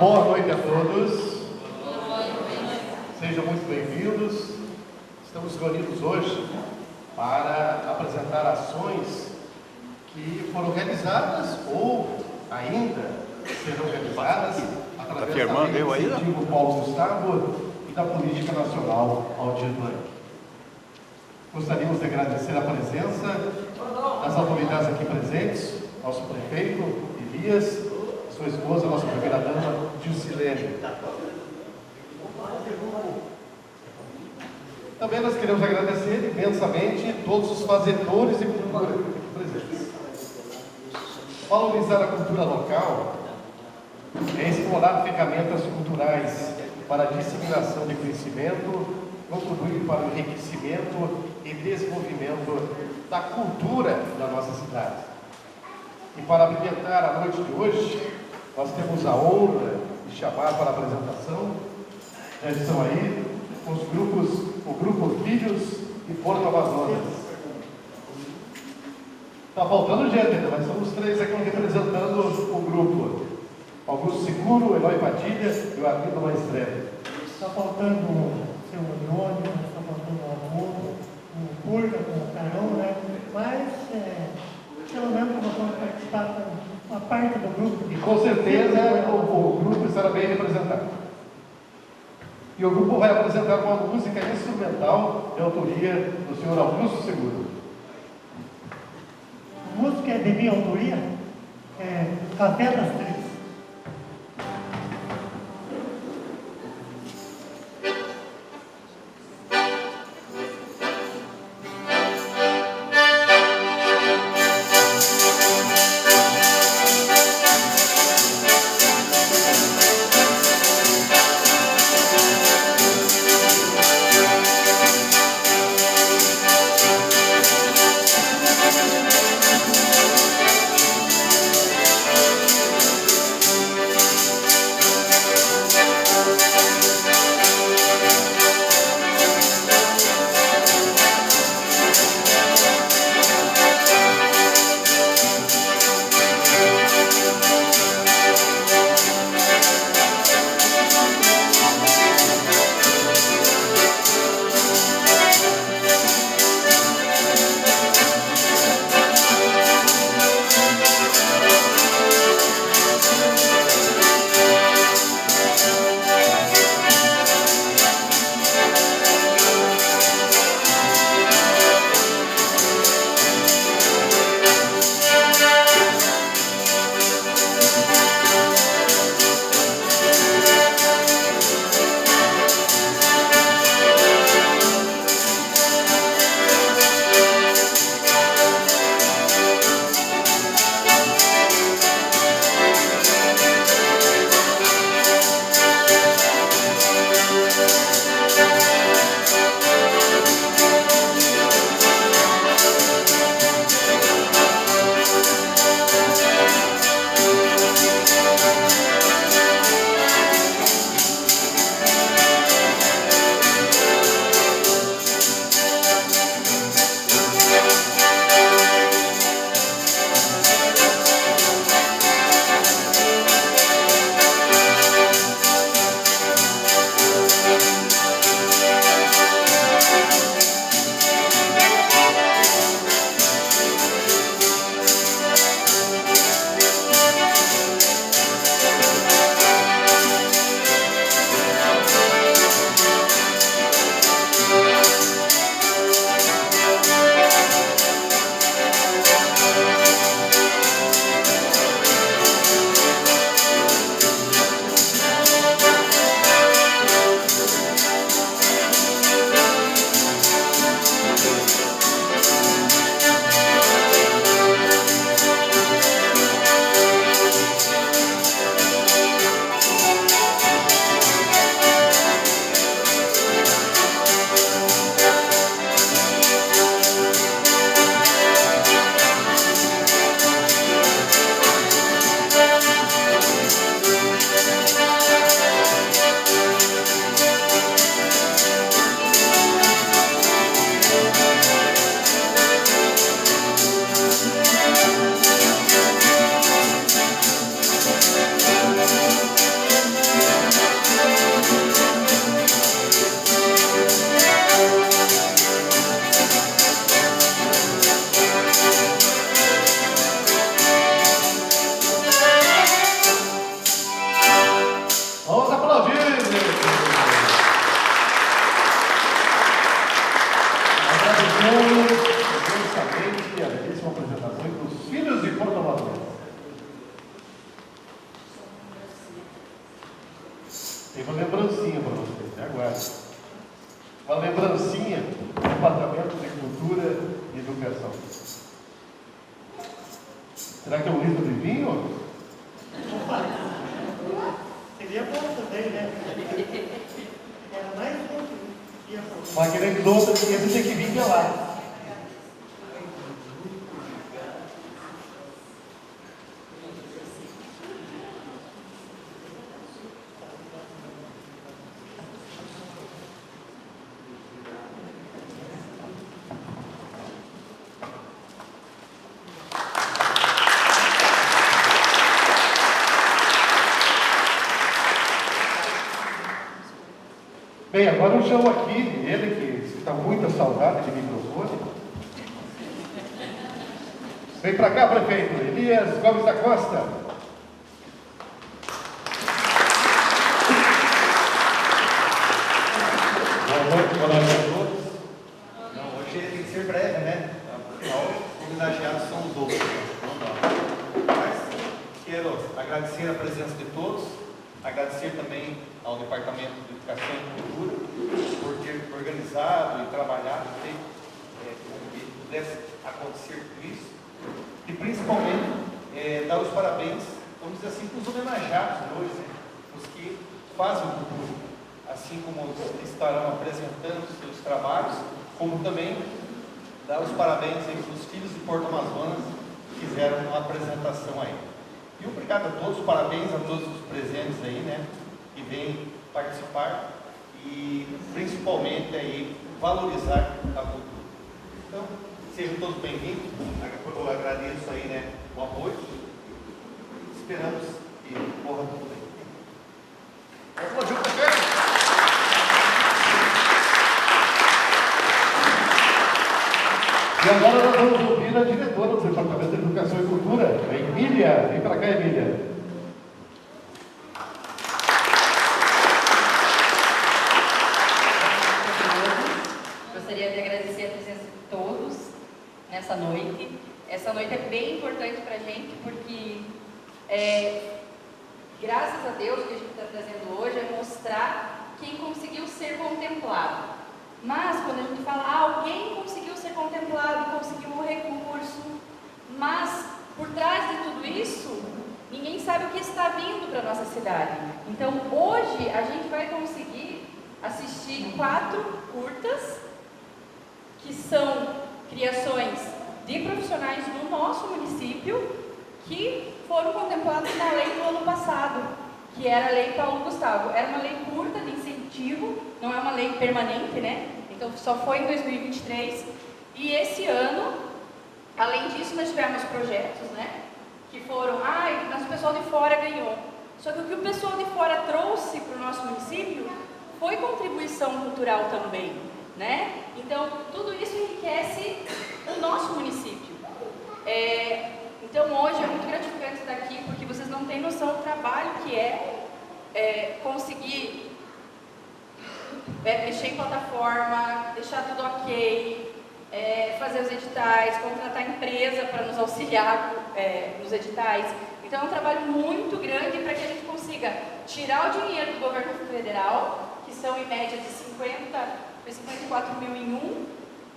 Boa noite a todos. Sejam muito bem-vindos. Estamos reunidos hoje para apresentar ações que foram realizadas ou ainda serão realizadas através da Lei de Incentivo Paulo Gustavo e da Política Nacional Aldir Blanc. Gostaríamos de agradecer a presença das autoridades aqui presentes, nosso prefeito, Elias, sua esposa, nossa primeira-dama, Gilcilene. Também nós queremos agradecer imensamente todos os fazedores de cultura aqui presentes. Valorizar a cultura local é explorar ferramentas culturais para a disseminação de conhecimento, contribuir para o enriquecimento e desenvolvimento da cultura da nossa cidade. E para abrilhantar a noite de hoje, nós temos a honra de chamar para a apresentação, já estão aí, o grupo Filhos de Porto Amazonas. Está faltando gente ainda, mas somos três aqui representando o grupo. Augusto Seguro, Eloy Padilha e o Arlindo Maestrelli. Está faltando o seu Antônio, está faltando o amor, o Purga com o Carão, né? Mas, pelo menos nós vamos participar com uma parte do grupo. E com certeza o grupo estará bem representado. E o grupo vai apresentar uma música instrumental de autoria do senhor Augusto Seguro. A música é de minha autoria, é Café das Três. Agropecuária. Uma lembrancinha do Departamento de Cultura e Educação. Será que é um litro de vinho? Seria bom também, né? Era mais um que ia bom. Mas aquele outro, esse tem que vir gelado. Bem, agora eu chamo aqui ele que está com muita saudade de microfone. Vem para cá, prefeito. Elias Gomes da Costa. Boa noite a todos. Não, hoje tem que ser breve, né? Afinal, os homenageados são os outros. Não dá. Mas quero agradecer a presença de todos, agradecer também ao Departamento de Educação e Cultura por ter organizado e trabalhado para que pudesse acontecer tudo isso. E principalmente dar os parabéns, vamos dizer assim, para os homenageados hoje, né? Os que fazem o cultura, assim como os que estarão apresentando os seus trabalhos, como também dar os parabéns para os filhos de Porto Amazonas que fizeram uma apresentação aí. E obrigado a todos, parabéns a todos os presentes aí, né, que vêm participar e principalmente aí valorizar a cultura. Então, sejam todos bem-vindos. Eu agradeço aí, né, o apoio. Esperamos que corra tudo bem. E agora nós vamos ouvir a diretora do Departamento de Educação e Cultura, a Emília. Vem para cá, Emília. Gostaria de agradecer a presença de todos nessa noite. Essa noite é bem importante para a gente, porque graças a Deus, o que a gente está trazendo hoje é mostrar quem conseguiu ser contemplado. Mas, quando a gente fala, alguém conseguiu ser contemplado, conseguiu um recurso, mas, por trás de tudo isso, ninguém sabe o que está vindo para a nossa cidade. Então, hoje, a gente vai conseguir assistir 4 curtas, que são criações de profissionais do nosso município, que foram contemplados na lei do ano passado, que era a Lei Paulo Gustavo. Era uma lei curta de incentivo, não é uma lei permanente, né? Então só foi em 2023. E esse ano, além disso, nós tivemos projetos, né? Que foram, mas o pessoal de fora ganhou. Só que o que o pessoal de fora trouxe para o nosso município foi contribuição cultural também, né? Então tudo isso enriquece o nosso município. Então hoje é muito gratificante estar aqui, porque vocês não têm noção do trabalho que conseguir mexer em plataforma, deixar tudo ok, fazer os editais, contratar empresa para nos auxiliar nos editais. Então é um trabalho muito grande para que a gente consiga tirar o dinheiro do governo federal, que são em média de 54 mil em um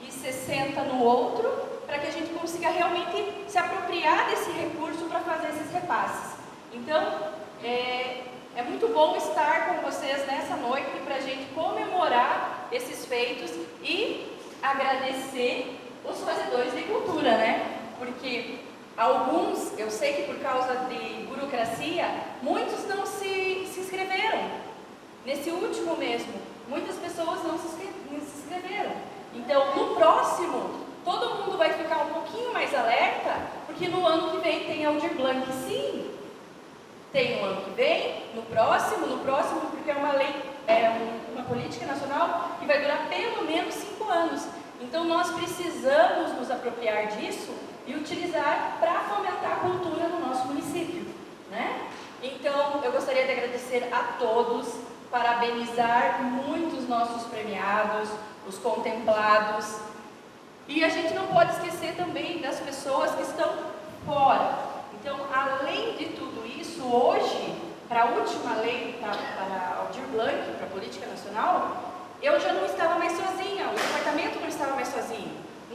e 60 no outro, para que a gente consiga realmente se apropriar desse recurso para fazer esses repasses. Então, é muito bom estar com vocês nessa noite para a gente comemorar esses feitos e agradecer os fazedores de cultura, né? Porque alguns, eu sei que por causa de burocracia, muitos não se inscreveram. Nesse último mesmo, muitas pessoas não se inscreveram. Então, no próximo, todo mundo vai ficar um pouquinho mais alerta, porque no ano que vem tem Aldir Blanc, sim. Tem no ano que vem, no próximo, porque é uma lei, uma política nacional que vai durar pelo menos 5 anos. Então nós precisamos nos apropriar disso e utilizar para fomentar a cultura no nosso município, né? Então eu gostaria de agradecer a todos, parabenizar muito os nossos premiados, os contemplados. E a gente não pode esquecer também das pessoas que estão fora. Então, além de tudo isso, hoje, para a última lei, para Aldir Blanc, para a Política Nacional,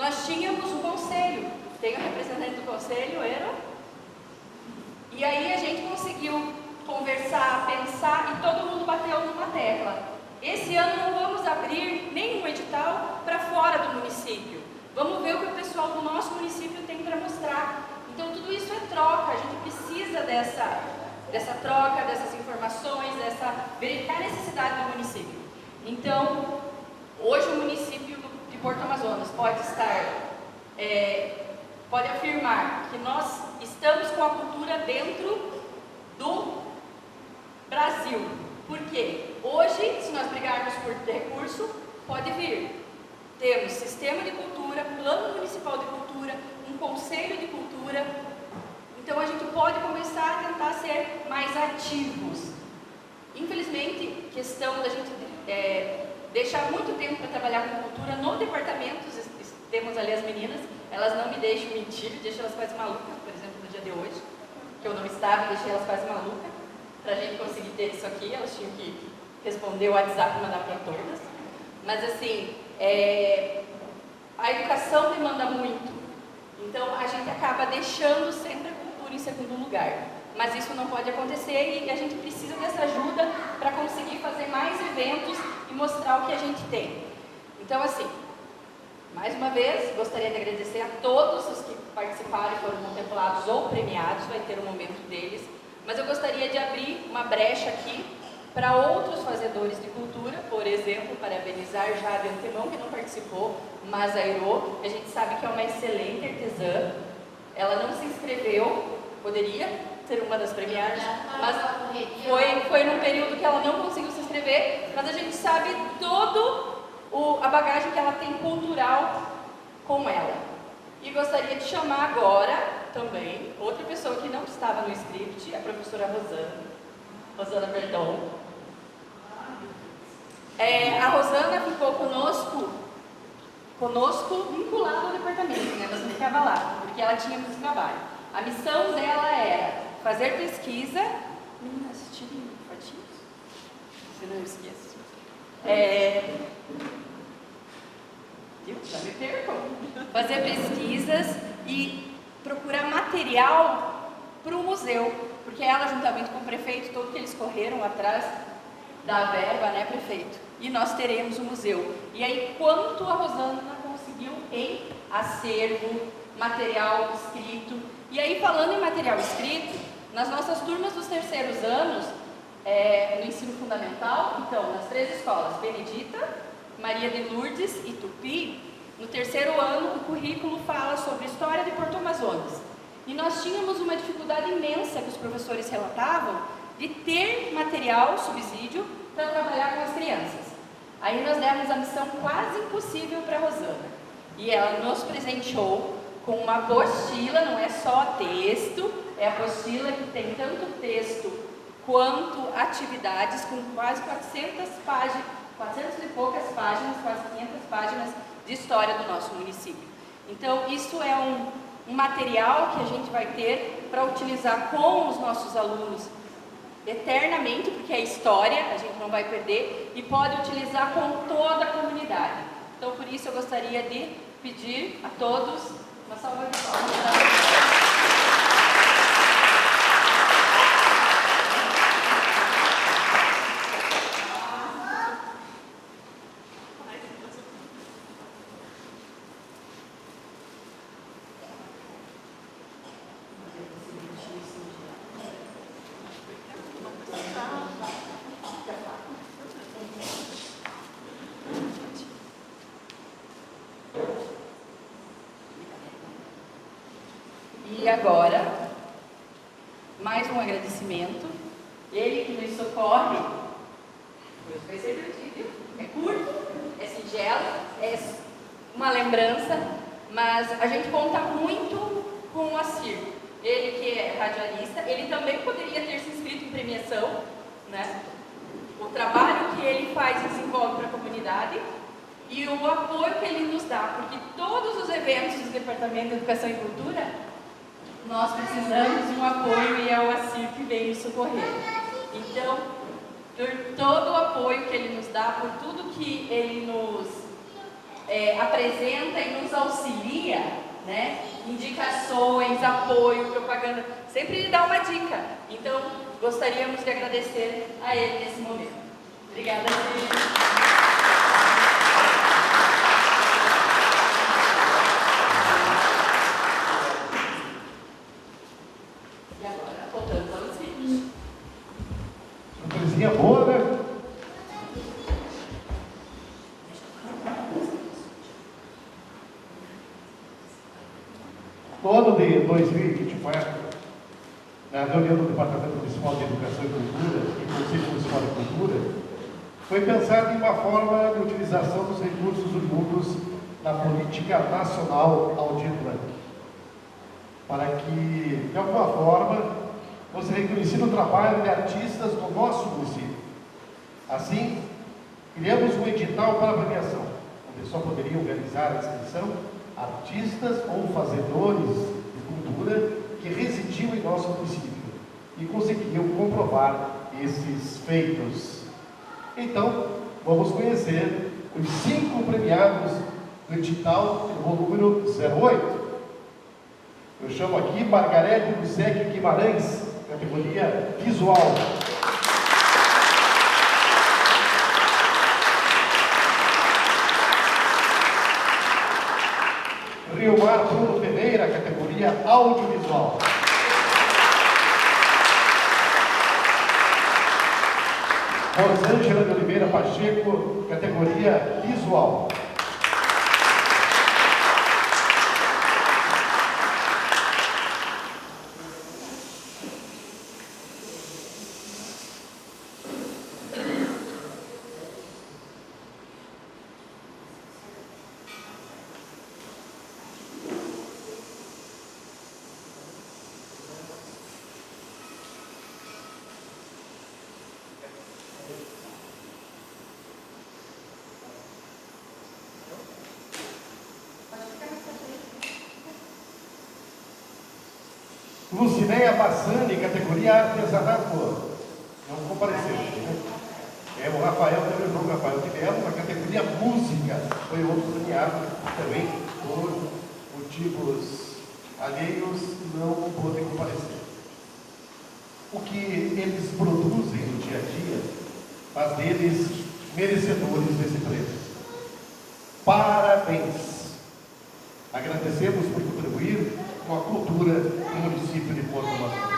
nós tínhamos um conselho. Tem o representante do conselho, e aí a gente conseguiu conversar, pensar e todo mundo bateu numa tecla. Esse ano não vamos abrir nenhum edital para fora do município. Vamos ver o que o pessoal do nosso município tem para mostrar. Então tudo isso é troca, a gente precisa dessa troca, dessas informações, verificar a necessidade do município. Então, hoje o município de Porto Amazonas pode afirmar que nós estamos com a cultura dentro do Brasil. Por quê? Hoje, se nós brigarmos por recurso, pode vir. Temos sistema de cultura, plano municipal de cultura, um conselho de cultura. Então a gente pode começar a tentar ser mais ativos. Infelizmente, questão da gente deixar muito tempo para trabalhar com cultura no departamento, temos ali as meninas, elas não me deixam mentir, deixam elas quase malucas, por exemplo, no dia de hoje, que eu não estava, deixei elas quase malucas, para a gente conseguir ter isso aqui, elas tinham que responder o WhatsApp e mandar para todas. Mas assim, a educação demanda muito, então a gente acaba deixando sempre a cultura em segundo lugar. Mas isso não pode acontecer e a gente precisa dessa ajuda para conseguir fazer mais eventos e mostrar o que a gente tem. Então assim, mais uma vez, gostaria de agradecer a todos os que participaram e foram contemplados ou premiados, vai ter um momento deles, mas eu gostaria de abrir uma brecha aqui para outros fazedores de cultura, por exemplo, parabenizar já de antemão que não participou, mas a Irô, a gente sabe que é uma excelente artesã, ela não se inscreveu, poderia ser uma das premiadas, mas foi num período que ela não conseguiu se inscrever, mas a gente sabe a bagagem que ela tem cultural com ela. E gostaria de chamar agora também outra pessoa que não estava no script, a professora Rosana Verdon. A Rosana ficou conosco vinculada ao departamento, né? Mas não ficava lá, porque ela tinha muito trabalho. A missão dela era fazer pesquisa. Meninas, tirem fotinhos, senão eu esqueço. Já me perco. Fazer pesquisas e procurar material para o museu, porque ela, juntamente com o prefeito, todo que eles correram atrás da verba, né, prefeito? E nós teremos o museu. E aí, quanto a Rosana conseguiu em acervo, material escrito. E aí, falando em material escrito, nas nossas turmas dos terceiros anos, no ensino fundamental, então, nas 3 escolas, Benedita, Maria de Lourdes e Tupi, no terceiro ano o currículo fala sobre história de Porto Amazonas. E nós tínhamos uma dificuldade imensa que os professores relatavam de ter material, subsídio, para trabalhar com as crianças. Aí nós demos a missão quase impossível para a Rosana. E ela nos presenteou com uma apostila, não é só texto, é a apostila que tem tanto texto quanto atividades, com quase 400 páginas, 400 e poucas páginas, quase 500 páginas de história do nosso município. Então, isso é um material que a gente vai ter para utilizar com os nossos alunos eternamente, porque é história, a gente não vai perder, e pode utilizar com toda a comunidade. Então, por isso, eu gostaria de pedir a todos uma salva de palmas. E agora, mais um agradecimento. Ele que nos socorre, vai ser divertido, é curto, é singelo, é uma lembrança, mas a gente conta muito com o Acir. Ele que é radialista, ele também poderia ter se inscrito em premiação, né? O trabalho que ele faz e desenvolve para a comunidade e o apoio que ele nos dá, porque todos os eventos do Departamento de Educação e Cultura nós precisamos de um apoio e é o Acir que vem nos socorrer. Então, por todo o apoio que ele nos dá, por tudo que ele nos apresenta e nos auxilia, né? Indicações, apoio, propaganda, sempre ele dá uma dica. Então, gostaríamos de agradecer a ele nesse momento. Obrigada, Cid. Surpresinha boa, né? No ano de 2024, na reunião do Departamento Municipal de Educação e Cultura e Conselho Municipal de Cultura, foi pensado em uma forma de utilização dos recursos oriundos da Política Nacional Aldir Blanc, para que, de alguma forma, fosse reconhecido o trabalho de artistas do nosso município. Assim, criamos um edital para premiação, onde só poderiam realizar a inscrição artistas ou fazedores de cultura que residiam em nosso município e conseguiam comprovar esses feitos. Então, vamos conhecer os 5 premiados do edital do número 08. Eu chamo aqui Margarete Bussec Guimarães, categoria visual. Riomar Bruno Ferreira, categoria audiovisual. Rosângela de Oliveira Pacheco, categoria visual. Lucinéia Bassani, categoria artesanato. Não compareceu. O Rafael também, o jogo Rafael de Melo, na categoria música. Foi outro premiado também, por motivos alheios, não pôde comparecer. O que eles produzem no dia a dia faz deles merecedores desse prêmio. Parabéns! Agradecemos por contribuir com a cultura do município de Porto Amazonas.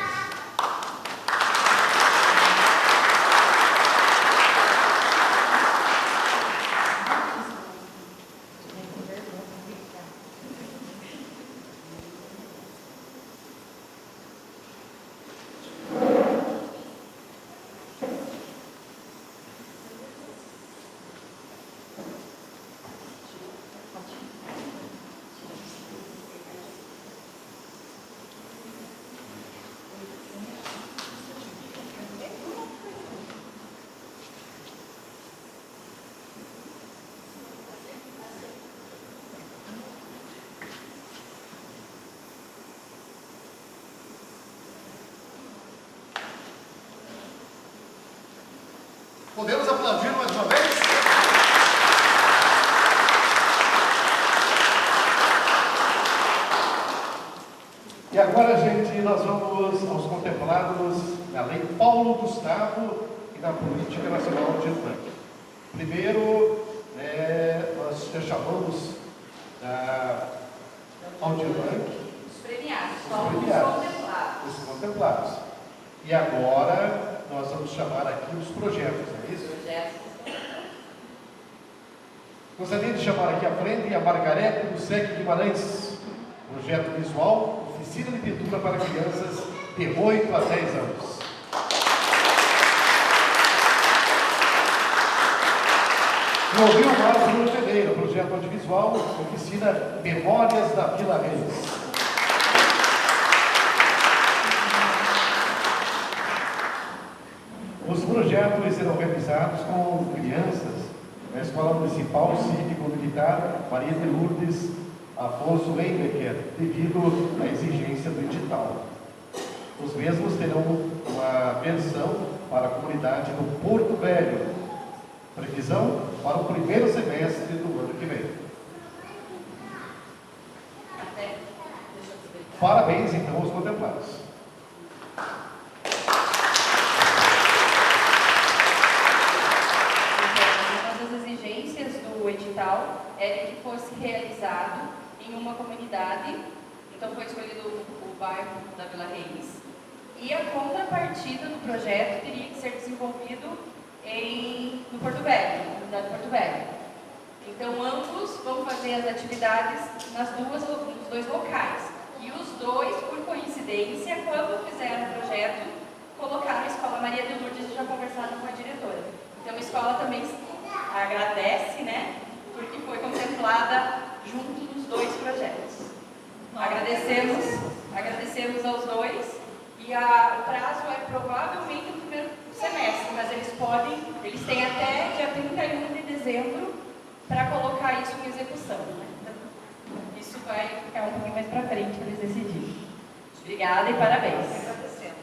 Podemos aplaudir mais uma vez? E agora, gente, nós vamos aos contemplados na Lei Paulo Gustavo e na Política Nacional Aldir Blanc. Primeiro, nós já chamamos da Aldir Blanc Os premiados, os contemplados. E agora nós vamos chamar aqui os projetos, é isso? Gostaria de chamar aqui à frente a Margarete Bussec Guimarães, projeto visual, oficina de pintura para crianças de 8 a 10 anos. E ouviu o Márcio Bruno Ferreira, projeto audiovisual, oficina Memórias da Vila Reis. Os projetos serão realizados com crianças na Escola Municipal Cívico-Militar Maria de Lourdes Afonso Weinbecker, devido à exigência do edital. Os mesmos terão uma versão para a comunidade do Porto Velho. Previsão para o primeiro semestre do ano que vem. Parabéns, então, aos contemplados. Uma das exigências do edital era que fosse realizado em uma comunidade, então foi escolhido o bairro da Vila Reis, e a contrapartida do projeto teria que ser desenvolvido no Porto Velho, na comunidade de Porto Velho. Então, ambos vão fazer as atividades nos dois locais. E os dois, por coincidência, quando fizeram o projeto, colocaram a Escola Maria de Lourdes e já conversaram com a diretora. Então, a escola também agradece, né, porque foi contemplada junto dos dois projetos. Agradecemos aos dois, e o prazo é provavelmente no primeiro semestre, mas eles têm até dia 31 de dezembro para colocar isso em execução. Né? Então, isso vai ficar um pouquinho mais para frente para eles decidirem. Obrigada e parabéns. Agradecemos.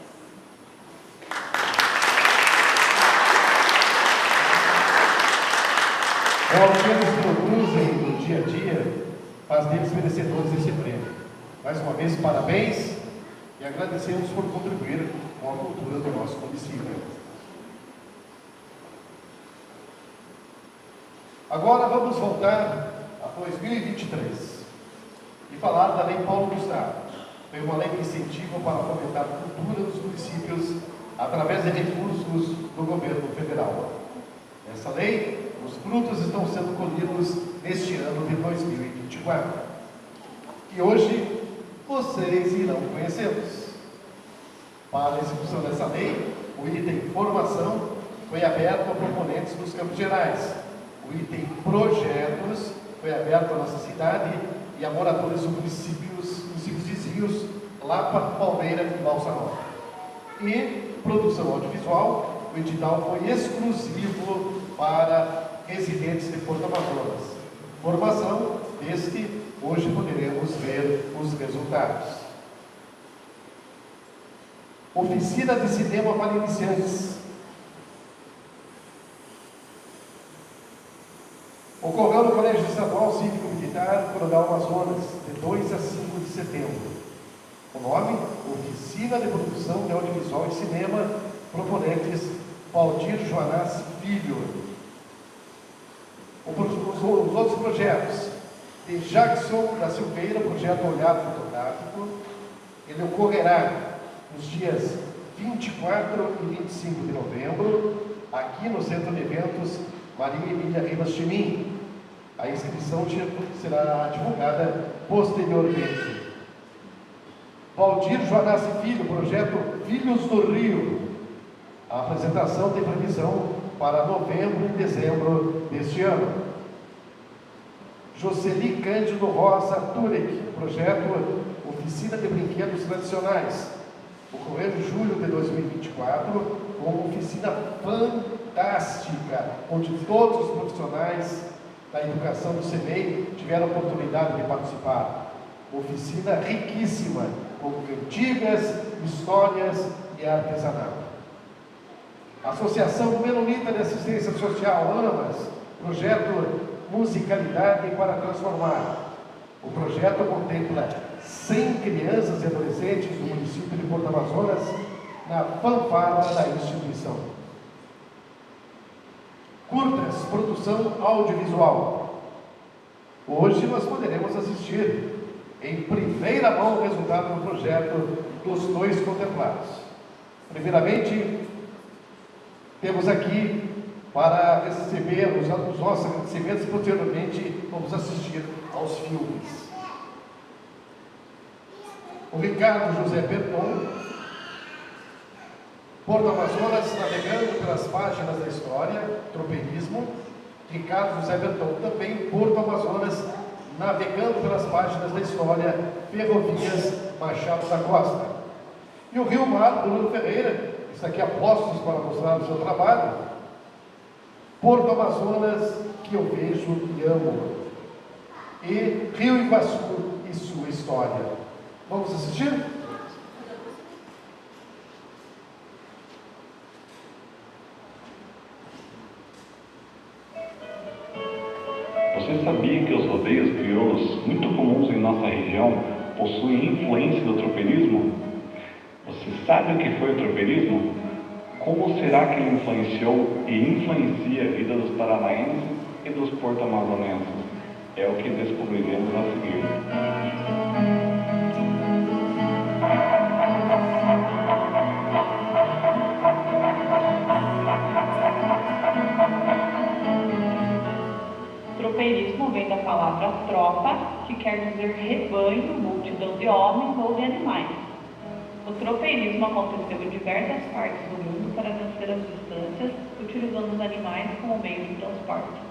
O que eles produzem no dia a dia faz deles merecedores desse prêmio. Mais uma vez, parabéns e agradecemos por contribuir com a cultura do nosso município. Agora vamos voltar a 2023 e falar da Lei Paulo Gustavo. Foi uma lei que incentiva para fomentar a cultura dos municípios através de recursos do governo federal. Essa lei, os frutos estão sendo colhidos neste ano de 2024. E hoje vocês irão conhecê-los. Para a execução dessa lei, o item formação foi aberto a proponentes dos Campos Gerais. O item projetos foi aberto à nossa cidade e a moradores dos municípios vizinhos, Lapa, Palmeira e Balsa Nova. E produção audiovisual, o edital foi exclusivo para residentes de Porto Amazonas. Formação, hoje poderemos ver os resultados. Oficina de cinema para iniciantes. Ocorreu no Colégio Estadual Cívico-Militar Coronel Amazonas, de 2 a 5 de setembro. O nome, Oficina de Produção de Audiovisual e Cinema, proponentes Valdir Joanás Filho. Os outros projetos, de Jackson da Silveira, projeto Olhar Fotográfico, ele ocorrerá nos dias 24 e 25 de novembro, aqui no Centro de Eventos Maria Emília Ribas Chimim. A inscrição será divulgada posteriormente. Valdir Joanás Filho, projeto Filhos do Rio. A apresentação tem previsão para novembro e dezembro deste ano. Jocely Cândido Rosa Turek, projeto Oficina de Brinquedos Tradicionais. Ocorreu em julho de 2024, com uma oficina fantástica, onde todos os profissionais da educação do CEMEI tiveram a oportunidade de participar. Oficina riquíssima, com cantigas, histórias e artesanato. Associação Menonita de Assistência Social, AMAS, projeto Musicalidade para Transformar. O projeto contempla 100 crianças e adolescentes do município de Porto Amazonas na fanfarra da instituição. Curtas, produção audiovisual. Hoje nós poderemos assistir em primeira mão o resultado do projeto dos dois contemplados. Primeiramente, temos aqui para receber os nossos agradecimentos, e posteriormente vamos assistir aos filmes. O Ricardo José Berton, Porto Amazonas, navegando pelas páginas da história, tropeirismo. Ricardo José Berton, também Porto Amazonas, navegando pelas páginas da história, ferrovias Machado da Costa. E o Rio Mar, Bruno Ferreira, está aqui a postos para mostrar o seu trabalho. Porto Amazonas, que eu vejo e amo. E Rio Iguaçu e sua história. Vamos assistir? Você sabia que os rodeios crioulos, muito comuns em nossa região, possuem influência do tropeirismo? Você sabe o que foi o tropeirismo? Como será que ele influenciou e influencia a vida dos paranaenses e dos porto-amazonenses? É o que descobriremos a seguir. Tropeirismo vem da palavra tropa, que quer dizer rebanho, multidão de homens ou de animais. O tropeirismo aconteceu em diversas partes do mundo para vencer as distâncias, utilizando os animais como meio de transporte.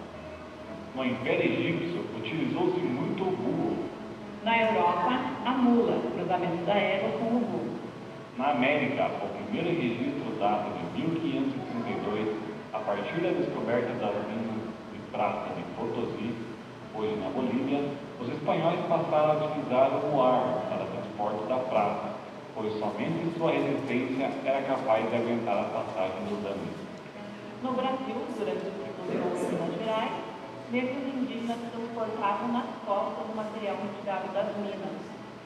No Império Egípcio, utilizou-se muito o burro. Na Europa, a mula, cruzamento da égua com o burro. Na América, o primeiro registro data de 1532, a partir da descoberta das minas de prata de Potosí, hoje na Bolívia, os espanhóis passaram a utilizar o muar para transporte da prata, pois somente sua resistência era capaz de aguentar a passagem dos Andes. No Brasil, durante o ciclo de ouro em Minas Gerais, negros indígenas transportavam nas costas o material retirado das minas.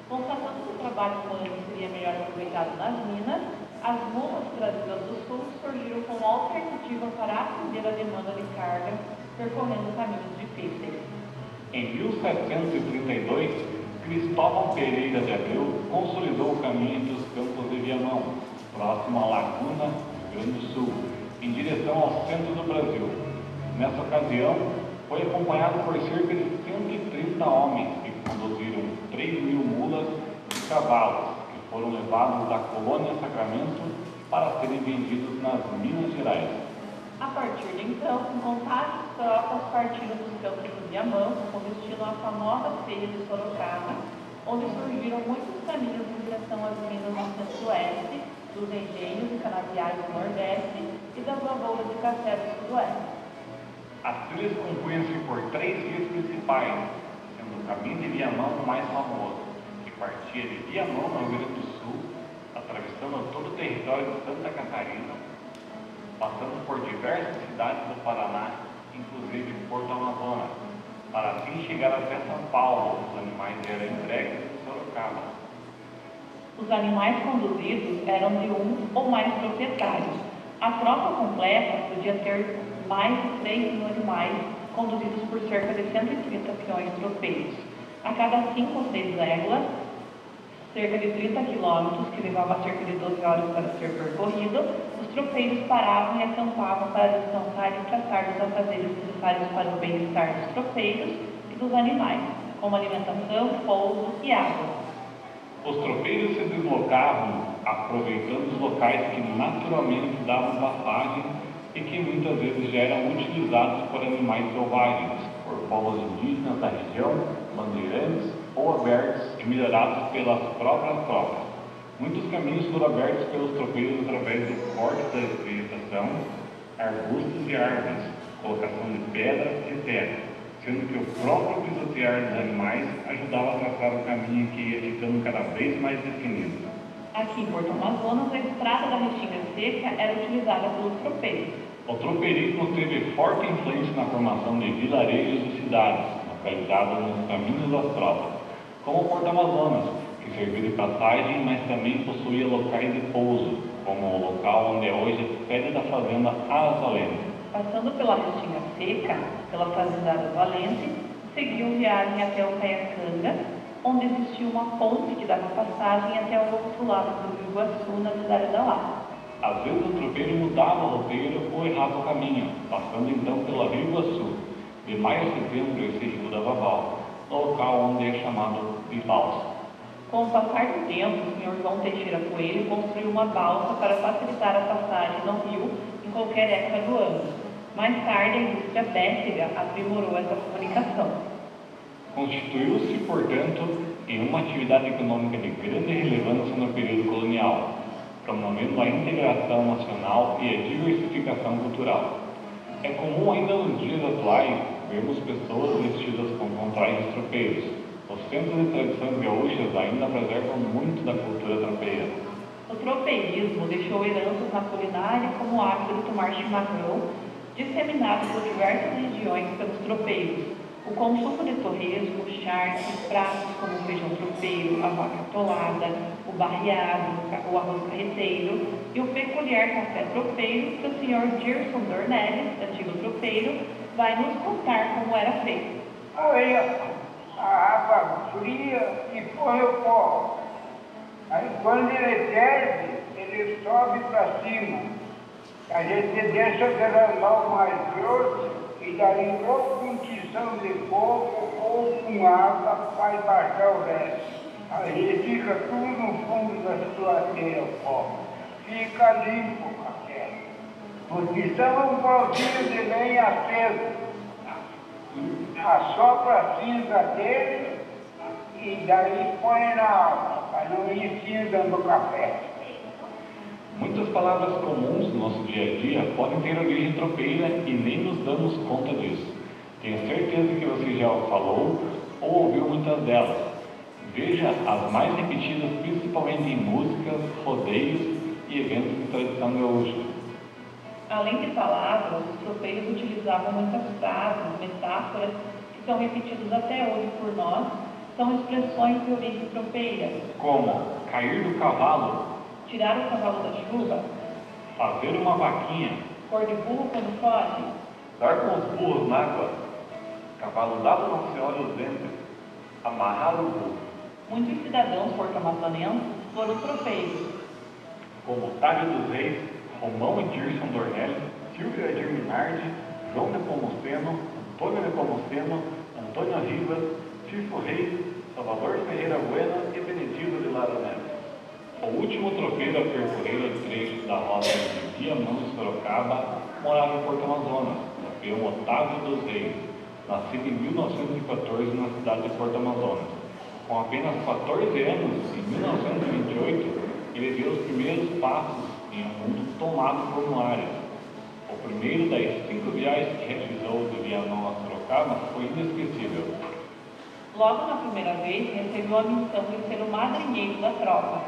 Constatando que o trabalho humano seria melhor aproveitado nas minas, as mulas trazidas do sul surgiram como alternativa para atender a demanda de carga, percorrendo caminhos difíceis. Em 1732, Cristóvão Pereira de Abreu consolidou o caminho entre os campos de Viamão, próximo à Laguna, Rio Grande do Sul, em direção ao centro do Brasil. Nessa ocasião, foi acompanhado por cerca de 130 homens que conduziram 3.000 mulas e cavalos, que foram levados da colônia Sacramento para serem vendidos nas Minas Gerais. A partir de então, incontáveis tropas partiram dos campos de Viamão com destino à famosa Feira de Sorocaba, onde surgiram muitos caminhos em direção às minas do centro-oeste, dos engenhos e canaviais do nordeste e das lavouras de café do sudoeste. As trilhas compunham-se por 3 vias principais, sendo o caminho de Viamão o mais famoso, que partia de Viamão, no Rio Grande do Sul, atravessando todo o território de Santa Catarina, passando por diversas cidades do Paraná, inclusive Porto Amazonas, para assim chegar até São Paulo. Os animais eram entregues em Sorocaba. Os animais conduzidos eram de um ou mais proprietários. A frota completa podia ter mais de 3.000 animais, conduzidos por cerca de 130 peões tropeiros. A cada 5 ou 6 léguas, cerca de 30 quilômetros, que levava cerca de 12 horas para ser percorrido, os tropeiros paravam e acampavam para descansar e tratar dos afazeres necessários para o bem-estar dos tropeiros e dos animais, como alimentação, pouso e água. Os tropeiros se deslocavam aproveitando os locais que naturalmente davam passagem e que muitas vezes já eram utilizados por animais selvagens, por povos indígenas da região, bandeirantes ou abertos e melhorados pelas próprias tropas. Muitos caminhos foram abertos pelos tropeiros através do corte da vegetação, arbustos e árvores, colocação de pedras e terra, sendo que o próprio pisotear dos animais ajudava a traçar o caminho que ia ficando cada vez mais definido. Aqui em Porto Amazonas, a estrada da Restinga Seca era utilizada pelos tropeiros. O tropeirismo teve forte influência na formação de vilarejos e cidades, localizadas nos caminhos das tropas, como Porto Amazonas, que serviu de passagem, mas também possuía locais de pouso, como o local onde é hoje a sede da fazenda Aras Valente. Passando pela Restinga Seca, pela fazenda Aras Valente, seguiam viagem até o Caiacanga, onde existia uma ponte que dava passagem até o outro lado do Rio Iguaçu, na cidade da Lapa. Às vezes o tropeiro mudava o roteiro ou errava o caminho, passando então pela Rio Iguaçu. De maio a setembro ele seguiu da Vaval, no local onde é chamado de balsa. Com o passar do tempo, o Sr. João Teixeira Coelho construiu uma balsa para facilitar a passagem no rio em qualquer época do ano. Mais tarde, a indústria bétega aprimorou essa comunicação. Constituiu-se, portanto, em uma atividade econômica de grande relevância no período colonial, promovendo a integração nacional e a diversificação cultural. É comum ainda nos dias atuais vermos pessoas vestidas com trajes tropeiros. Os centros de tradições gaúchas ainda preservam muito da cultura tropeira. O tropeirismo deixou heranças na culinária como o hábito de tomar chimarrão, disseminado por diversas regiões pelos tropeiros. O consumo de torresmo, charque, pratos como o feijão tropeiro, a vaca atolada, o barreado, o arroz carreteiro e o peculiar café tropeiro que o senhor Dirson Dornelles, antigo tropeiro, vai nos contar como era feito. Aí a água fria e põe o pó. Aí quando ele desce, ele sobe para cima. A gente deixa derramar o mais grosso e daí ou com tição de coco ou com água faz baixar o resto. Aí fica tudo no fundo da suadeira o pó. Fica limpo o café. O tição é um pauzinho de lenha aceso. Assopra a cinza dele e daí põe na água, para não ir cinza no café. Muitas palavras comuns do nosso dia a dia podem ter origem tropeira e nem nos damos conta disso. Tenho certeza que você já falou ou ouviu muitas delas. Veja as mais repetidas principalmente em músicas, rodeios e eventos de tradição gaúcha. Além de palavras, os tropeiros utilizavam muitas frases, metáforas, que são repetidas até hoje por nós, são expressões de origem tropeira. Como cair do cavalo, Tirar o cavalo da chuva, fazer uma vaquinha, cor de burro quando foge, dar com os burros na água, cavalo dado não se olha os dentes, amarrar o burro, muitos cidadãos porto-amazonenses foram tropeiros. como Otávio dos Reis, Romão e Dirson Dornelles, Silvio Edir Minardi, João Nepomuceno, Antônio Nepomuceno, Antônio Rivas, Tifo Reis, Salvador Ferreira Bueno e Benedito de Lara Neves. O último tropeiro a percorrer o trecho da rota de Viamão e Sorocaba morava em Porto Amazonas, tropeiro Otávio dos Reis, nascido em 1914 na cidade de Porto Amazonas. Com apenas 14 anos, em 1928, ele deu os primeiros passos em um mundo tomado por mares. O primeiro das 5 viagens que realizou de Viamão a Sorocaba foi inesquecível. Logo na primeira vez, recebeu a missão de ser o madrinheiro da tropa.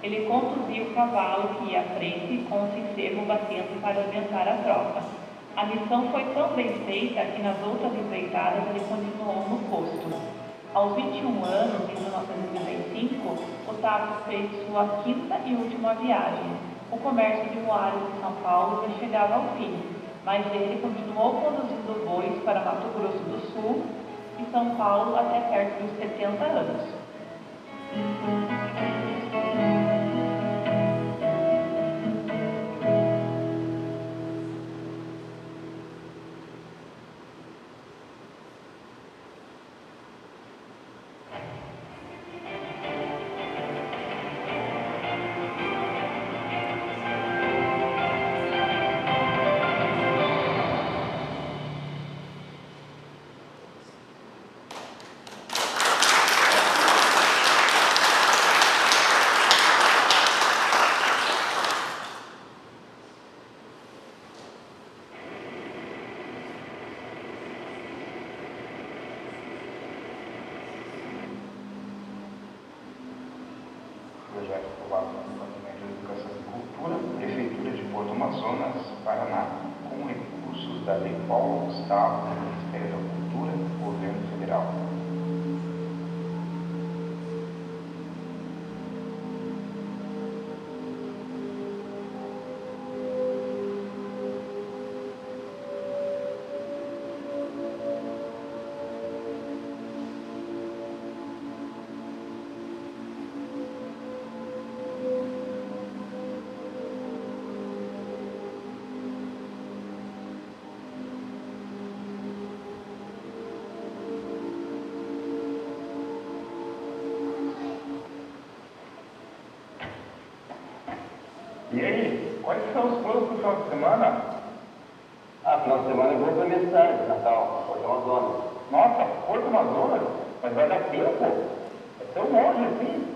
Ele conduzia o cavalo que ia à frente com o sincero batendo para orientar a tropa. A missão foi tão bem feita que nas outras empreitadas ele continuou no posto. Aos 21 anos, em 1935, Otávio fez sua 5ª e última viagem. O comércio de Juárez de São Paulo já chegava ao fim, mas ele continuou conduzindo bois para Mato Grosso do Sul e São Paulo até perto dos 70 anos. Projeto aprovado pelo Departamento de Educação e Cultura, Prefeitura de Porto Amazonas, Paraná, com recursos da Lei Paulo Gustavo, do Ministério da Cultura, Governo Federal. E aí, quais são os planos para o final de semana? Final de semana eu vou para a minha cidade, Natal, Porto Amazonas. Nossa, Porto Amazonas? Mas vai dar tempo? É tão longe assim?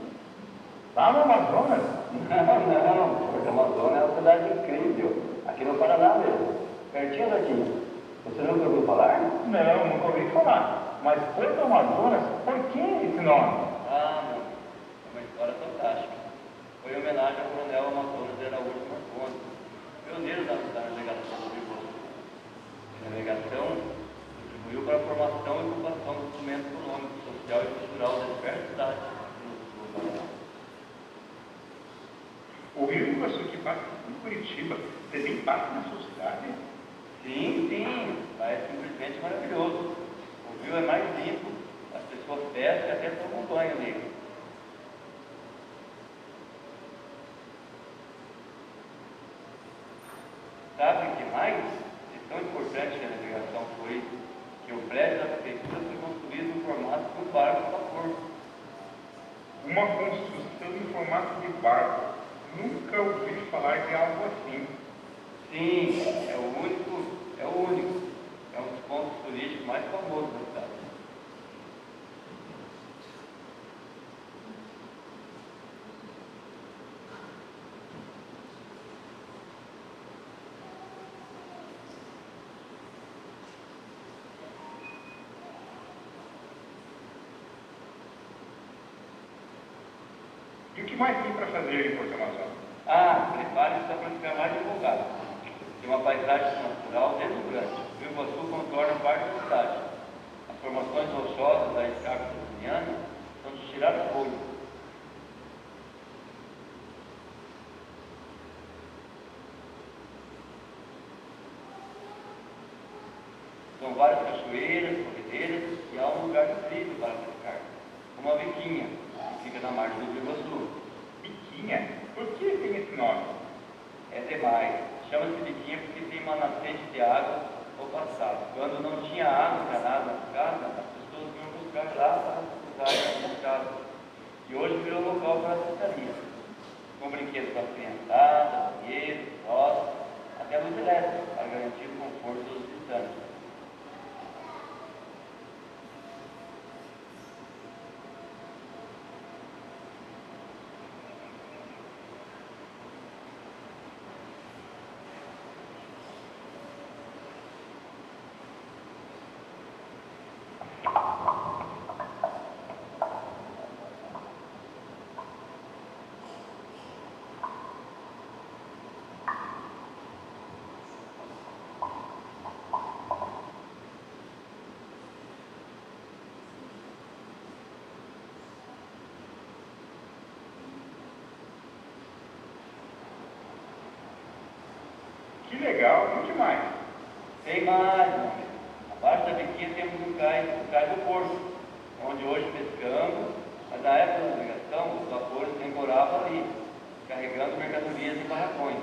Lá no Amazonas? Não, Porto Amazonas é uma cidade incrível, aqui no Paraná mesmo, pertinho daqui. Você nunca ouviu falar? Não, nunca ouvi falar. Mas Porto Amazonas, por que esse nome? Não. É uma história fantástica. Foi em homenagem ao coronel Amazonas de Araújo Marcondes, pioneiro da navegação do Rio Doce. Navegação contribuiu para a formação e ocupação do documento econômico, social e cultural das diversas cidades do Paraná. O Rio Iguaçu que passa em Curitiba também passa na sua cidade? Sim, sim, lá é simplesmente maravilhoso. O rio é mais limpo, as pessoas pescam e até tomam banho nele. Sabe o que mais? É tão importante que a navegação foi que o prédio da prefeitura foi construído no formato de um barco a vapor. Uma construção em formato de barco. Nunca ouvi falar de algo assim. Sim, é o único. É um dos pontos turísticos mais famosos da cidade. E o que mais tem para fazer em Porto Amazonas? Ah, prepare-se para ficar mais empolgado. Tem uma paisagem natural deslumbrante. O Rio Iguaçu contorna parte da cidade. As formações rochosas da escarpa subterrânea são de tirar o fôlego. São várias cachoeiras, corredeiras e há um lugar incrível para pescar. Uma biquinha, que fica na margem do Rio Iguaçu. Biquinha? Por que tem esse nome? É demais. Chama-se biquinha porque tem uma nascente de água ao passado. Quando não tinha água encanada na casa, as pessoas vinham buscar lá para usar as casas. E hoje virou local para a pescaria. Com brinquedos para criançada, banheiros, roças, até luz elétrica, para garantir o conforto dos visitantes. Que legal, e o que mais? Tem mais, meu amigo. Abaixo da biquinha temos o cais do Porto, onde hoje pescamos, mas na época da navegação os vapores temporavam ali, carregando mercadorias em barracões.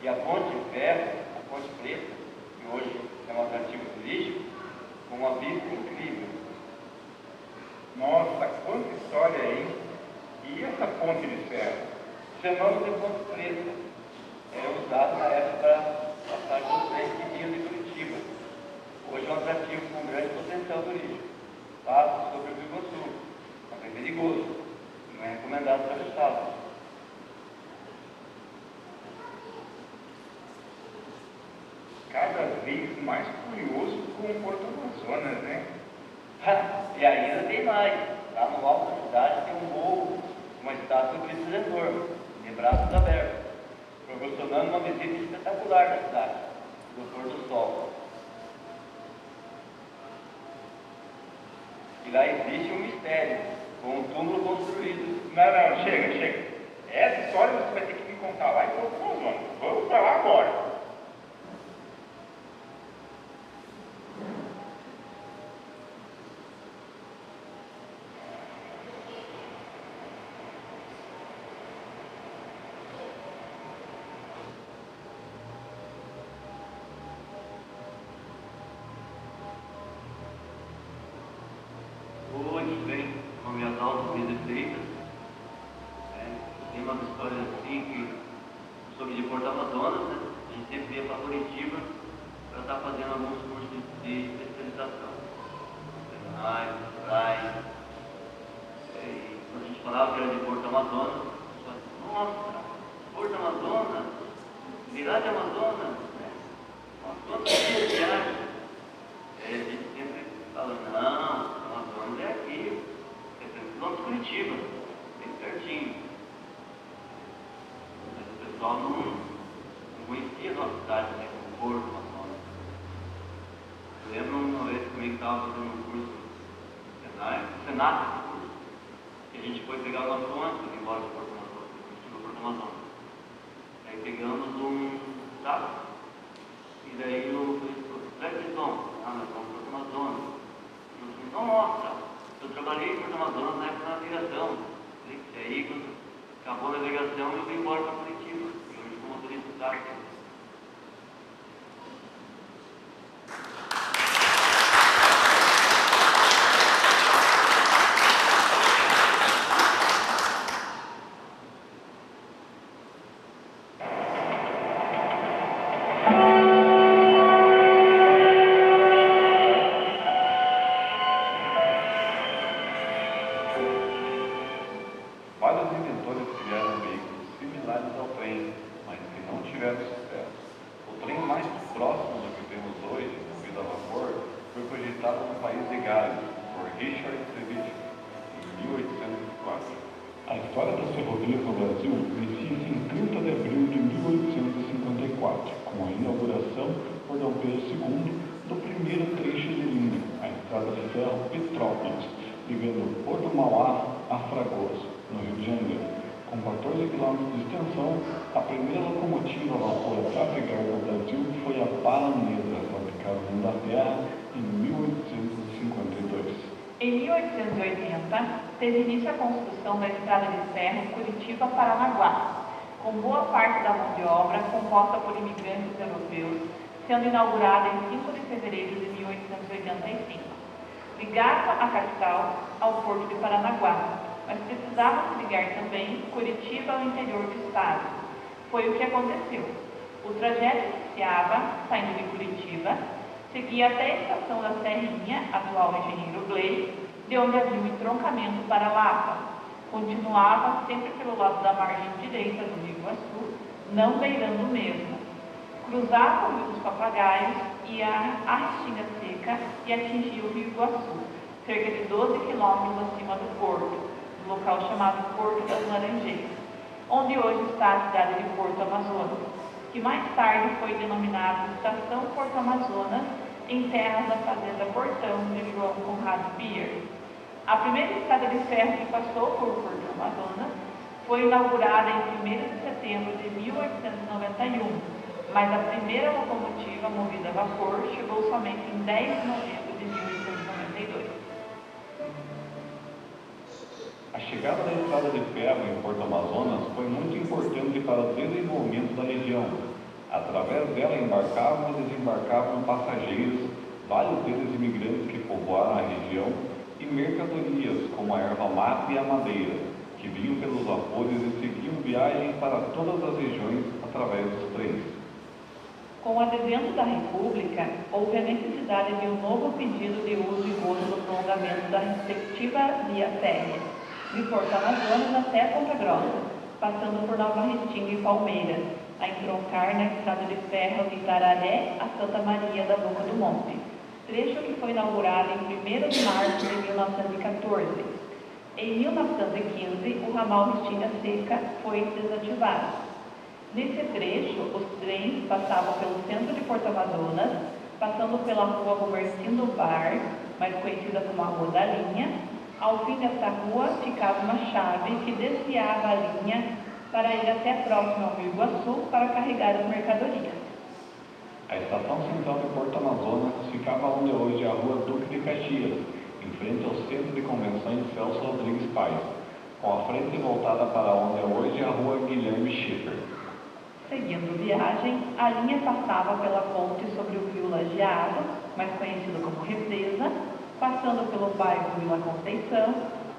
E a ponte de ferro, a ponte preta, que hoje é um atrativo turístico, com uma vista incrível. Nossa, quanta história, hein? E essa ponte de ferro? Chamamos de ponte preta. Era usado na época para passar dos trens que vinham de Curitiba. Hoje é um atrativo com grande potencial turístico. Passa sobre o Rio Iguaçu, mas é perigoso. Não é recomendado para visitá-lo. Cada vez mais curioso com o Porto Amazonas, né? E ainda tem mais. Lá no alto da cidade tem um morro, uma estátua do Cristo Redentor, de braços abertos, proporcionando uma visita espetacular da cidade, do pôr do sol. E lá existe um mistério, com um túmulo construído. Não, chega. Essa história você vai ter que me contar lá em Porto Amazonas. Vamos para lá agora. Hoje vem com minhas aulas de Freitas. Tem umas histórias assim sobre de Porto Amazonas, né? A gente sempre ia para Curitiba para estar fazendo alguns cursos de especialização. Semanais, rurais. E quando a gente falava que era de Porto Amazonas, a pessoa disse, nossa, Porto Amazonas, virar de Amazonas, né? Quantos dias de viagem? A gente sempre fala, não, Amazonas é aqui, é 3 quilômetros de Curitiba, bem pertinho. Mas o pessoal não conhecia a nossa cidade, né, como Porto Amazonas. Eu lembro uma vez que fazendo um curso no Senac, e a gente foi pegar o nosso ônibus embora de Porto Amazonas. Aí pegamos um táxi, e daí eu falei, nós vamos para Porto Amazonas. E eu falei, nossa, eu trabalhei em Porto Amazonas na época da navegação. E aí, quando acabou a navegação, eu vim embora para Curitiba. E hoje como motorista de táxi. Vários inventores criaram veículos similares ao trem, mas que não tiveram sucesso. O trem mais próximo do que temos hoje, movido a vapor, foi projetado no país de Gales, por Richard Trevithick, em 1804. A história das ferrovias no Brasil inicia-se em 30 de abril de 1854, com a inauguração por Dom Pedro II do primeiro trecho de linha, a Estrada de Ferro Petrópolis, ligando Porto Mauá a Fragoso, no Rio de Janeiro. Com 14 quilômetros de extensão, a primeira locomotiva a vapor a trafegar no Brasil foi a Paranesa, fabricada na Inglaterra em 1852. Em 1880, teve início a construção da Estrada de Ferro Curitiba-Paranaguá, com boa parte da mão de obra composta por imigrantes europeus, sendo inaugurada em 5 de fevereiro de 1885. Ligava a capital ao porto de Paranaguá, mas precisava se ligar também Curitiba ao interior do estado. Foi o que aconteceu. O trajeto iniciava, saindo de Curitiba, seguia até a estação da Serrinha, atual Engenheiro Gley, de onde havia um entroncamento para Lapa. Continuava sempre pelo lado da margem direita do Rio Iguaçu, não beirando o mesmo. Cruzava o Rio dos Papagaios, ia à Restinga Seca e atingia o Rio Iguaçu, cerca de 12 quilômetros acima do porto, no local chamado Porto das Laranjeiras, onde hoje está a cidade de Porto Amazonas, que mais tarde foi denominada Estação Porto Amazonas, em terras da fazenda Portão de João Conrado Bier. A primeira estrada de ferro que passou por Porto Amazonas foi inaugurada em 1º de setembro de 1891, mas a primeira locomotiva movida a vapor chegou somente em 10 de novembro de 1892. A chegada da estrada de ferro em Porto Amazonas foi muito importante para o desenvolvimento da região. Através dela embarcavam e desembarcavam passageiros, vários deles imigrantes que povoaram a região, e mercadorias como a erva mate e a madeira, que vinham pelos vapores e seguiam viagens para todas as regiões através dos trens. Com o advento da República, houve a necessidade de um novo pedido de uso e gozo do prolongamento da respectiva via férrea, de Porto Amazonas até Ponta Grossa, passando por Nova Restinga e Palmeiras, a entroncar na estrada de ferro de Itararé a Santa Maria da Boca do Monte, trecho que foi inaugurado em 1º de março de 1914. Em 1915, o ramal Restinga Seca foi desativado. Nesse trecho, os trens passavam pelo centro de Porto Amazonas, passando pela rua Robertino Bar, mais conhecida como a Rua da Linha. Ao fim dessa rua ficava uma chave que desviava a linha para ir até próximo ao Rio Iguaçu para carregar as mercadorias. A estação central de Porto Amazonas ficava onde hoje é a Rua Duque de Caxias, em frente ao Centro de Convenções Celso Rodrigues Paes, com a frente voltada para onde é hoje a Rua Guilherme Schiffer. Seguindo viagem, a linha passava pela ponte sobre o Rio Lajeado, mais conhecido como Represa, passando pelo bairro Vila Conceição,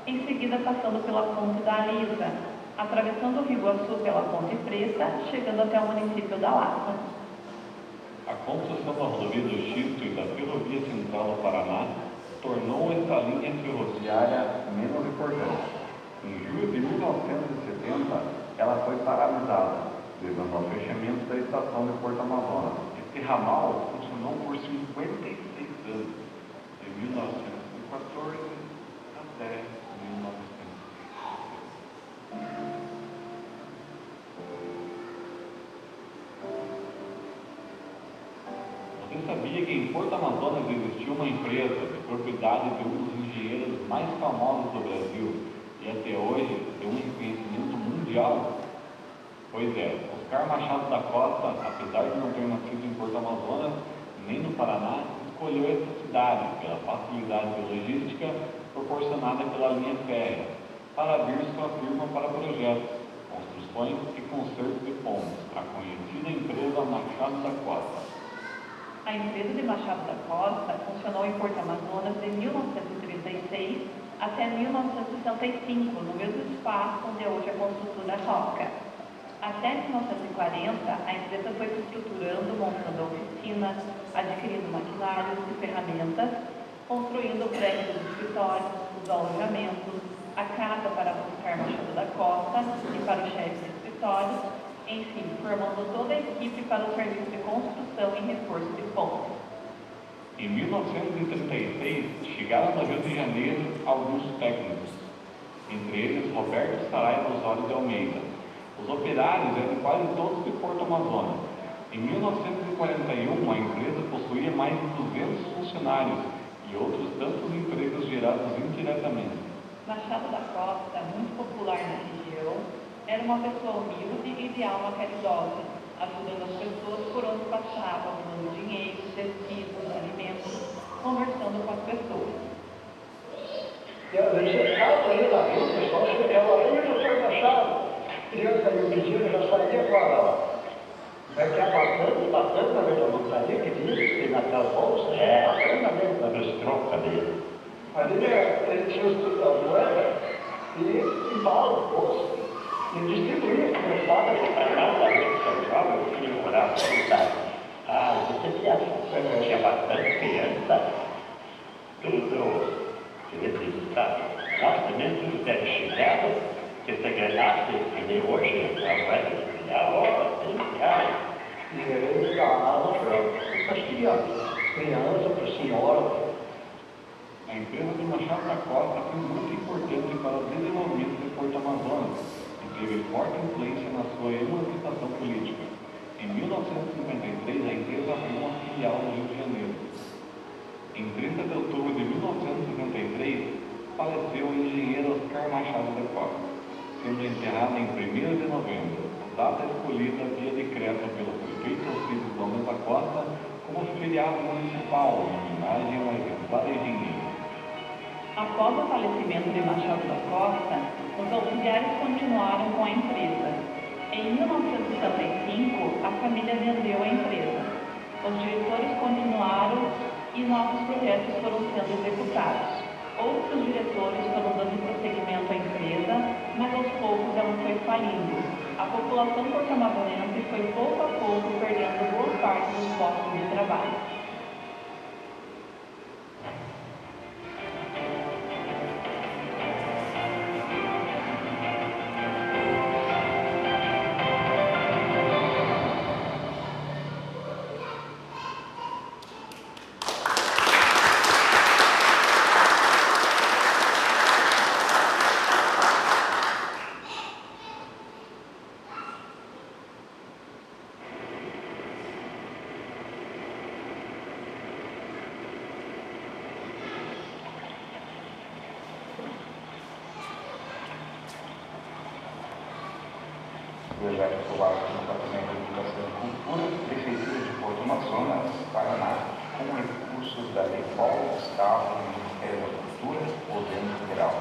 em seguida passando pela ponte da Alisa, atravessando o Rio Iguaçu pela Ponte Preta, chegando até o município da Lapa. A construção da rodovia do Xisto e da Ferrovia Central do Paraná tornou esta linha ferroviária menos importante. Em julho de 1970, ela foi paralisada, levando ao fechamento da estação de Porto Amazonas. Este ramal funcionou por 56 anos, de 1914 até 1900. Você sabia que em Porto Amazonas existiu uma empresa de propriedade de um dos engenheiros mais famosos do Brasil e até hoje tem um reconhecimento mundial? Pois é, Oscar Machado da Costa, apesar de não ter nascido em Porto Amazonas, nem no Paraná, escolheu essa cidade pela facilidade de logística proporcionada pela linha férrea para abrir sua firma para projetos, construções e conserto de pontes, a conhecida empresa Machado da Costa. A empresa de Machado da Costa funcionou em Porto Amazonas de 1936 até 1965, no mesmo espaço onde hoje é a construtora Roca. Até 1940, a empresa foi se estruturando, montando oficinas, adquirindo maquinários e ferramentas, construindo prédios de escritórios, os alojamentos, a casa para buscar Machado da Costa e para o chefe de escritório, enfim, formando toda a equipe para o serviço de construção e reforço de pontes. Em 1936, chegaram no Rio de Janeiro alguns técnicos, entre eles Roberto Saraiva Osório de Almeida. Os operários eram quase todos de Porto Amazonas. Em 1941, a empresa possuía mais de 200 funcionários e outros tantos empregos gerados indiretamente. Machado da Costa, muito popular na região, era uma pessoa humilde e de alma caridosa, ajudando as pessoas por onde passava, dando dinheiro, tecidos, alimentos, conversando com as pessoas. Nesse caso aí da vida, pessoal, ela aí do seu Machado. Criança ali pedindo, já saía com a. Vai que é bastante na mesma montaria que diz, tem naquela bolsa, bastante na mesma troca dele. Ali ele tinha a moeda e embala o bolso e distribuía, começava a cada vez que eu jogo, eu tinha morava no estado. Você tinha bastante criança, tudo, sabe? Nós também tudo deve chegar. Que você ganhasse, que nem hoje, a moeda de R$1, R$30. E ele ganhava para as crianças, para a senhora. A empresa de Machado da Costa foi muito importante para o desenvolvimento de Porto Amazonas e teve forte influência na sua emancipação política. Em 1953, a empresa abriu uma filial no Rio de Janeiro. Em 30 de outubro de 1973, faleceu o engenheiro Oscar Machado da Costa, sendo enterrado em 1º de novembro, data escolhida via decreto pelo prefeito Alcides Gomes da Costa como feriado municipal, em homenagem ao exemplar engenheiro. Após o falecimento de Machado da Costa, os auxiliares continuaram com a empresa. Em 1975, a família vendeu a empresa. Os diretores continuaram e novos projetos foram sendo executados. Outros diretores foram dando prosseguimento à empresa, mas aos poucos ela foi falindo. A população porto-amazonense foi pouco a pouco perdendo boa parte dos postos de trabalho. Projeto aprovado pelo Departamento de Educação e Cultura, Prefeitura de Porto Amazonas, Paraná, com recursos da Lei Paulo Gustavo do Ministério da Cultura, Governo Federal.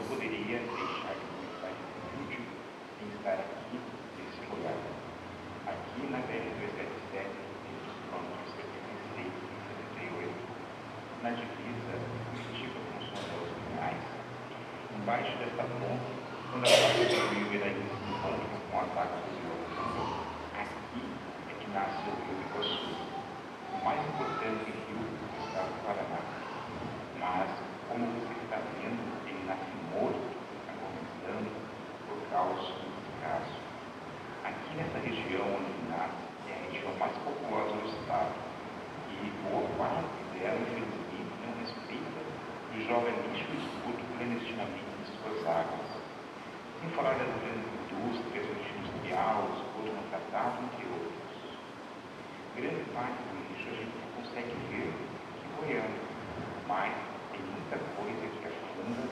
Poderia deixar de começar esse vídeo sem estar aqui nesse lugar. Aqui na BR-277, entre os quilômetros 76 e 78, na divisa antiga com os Sondeiros Minas, embaixo desta ponte, quando a placa do rio Iraí se encontra com a placa do rio Amazonas, aqui é que nasce o rio Iguaçu, o mais importante rio do estado do Paraná. Mas, como você está vendo, ele nasce morto, agonizando, por causa Cássio. Aqui nessa região onde nasce, é a região mais populosa do estado, e boa parte dela, infelizmente, não respeita e joga lixo e esgoto clandestinamente em suas águas. Sem falar das grandes indústrias, o lixo industrial, o esgoto não tratado, entre outros. Grande parte do lixo a gente não consegue ver que boiando, mas tem muita coisa que afunda.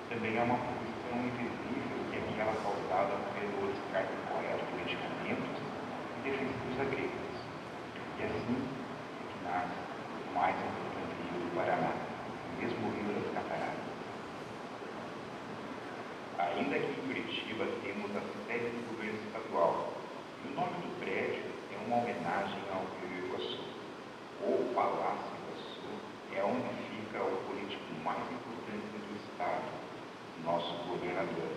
Também é uma poluição invisível que é aquela causada pelo descarte correto de medicamentos e defensivos agrícolas. E assim é que nasce o mais importante rio do Paraná, o mesmo rio das Cataratas. Ainda aqui em Curitiba temos a sede do governo estadual, e o nome do prédio é uma homenagem ao Rio Iguaçu. O Palácio Iguaçu é onde fica o político mais importante do estado, nosso governador.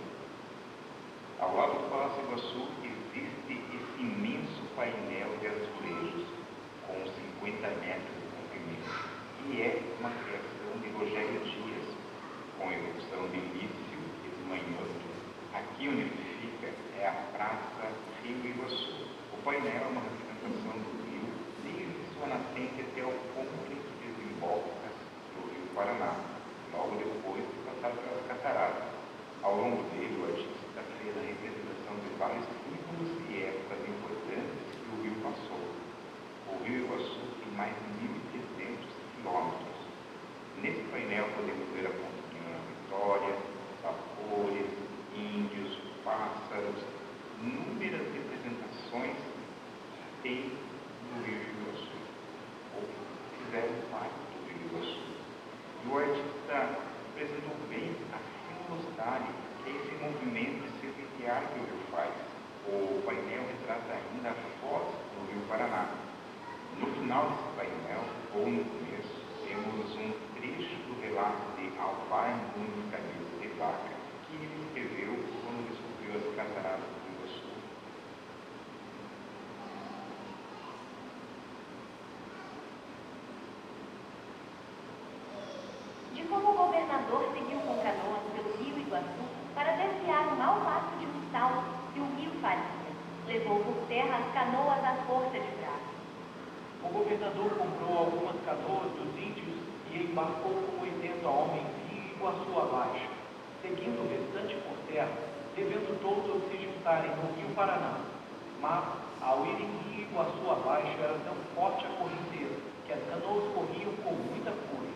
Ao lado do Palácio Iguaçu existe esse imenso painel de azulejos com 50 metros de comprimento, que é uma criação de Rogério Dias, com execução de Lício e de Manhoto. Aqui onde ele fica é a Praça Rio Iguaçu. O painel é uma representação do rio desde sua nascente até o ponto em que desemboca no Rio Paraná, logo depois de passar pelas cataratas. Ao longo dele, o artista fez a representação de vários símbolos e épocas importantes que o rio passou. O Rio Iguaçu tem mais de 1.300 quilômetros. Nesse painel podemos ver a Pontinha Vitória, vapores, índios, pássaros, inúmeras representações tem do Rio Iguaçu, ou fizeram parte do Rio Iguaçu. E o artista apresentou bem a sinuosidade, que é esse movimento serpentiário que o rio faz. O painel retrata ainda a foz do Rio Paraná. No final desse painel, ou no começo, temos um trecho do relato de Alvar Nunes Cabeça de Vaca, que ele escreveu quando descobriu as cataratas do Iguaçu. De como o governador seguiu com canoas pelo rio Iguaçu para desviar o mau passo de um salto que o rio fazia. Levou por terra as canoas à força de braço. O governador comprou algumas canoas dos índios e embarcou com 80 homens rio Iguaçu abaixo, seguindo o restante por terra, devendo todos se juntarem no Rio Paraná. Mas, ao irem rio Iguaçu abaixo, era tão forte a correnteza que as canoas corriam com muita fúria,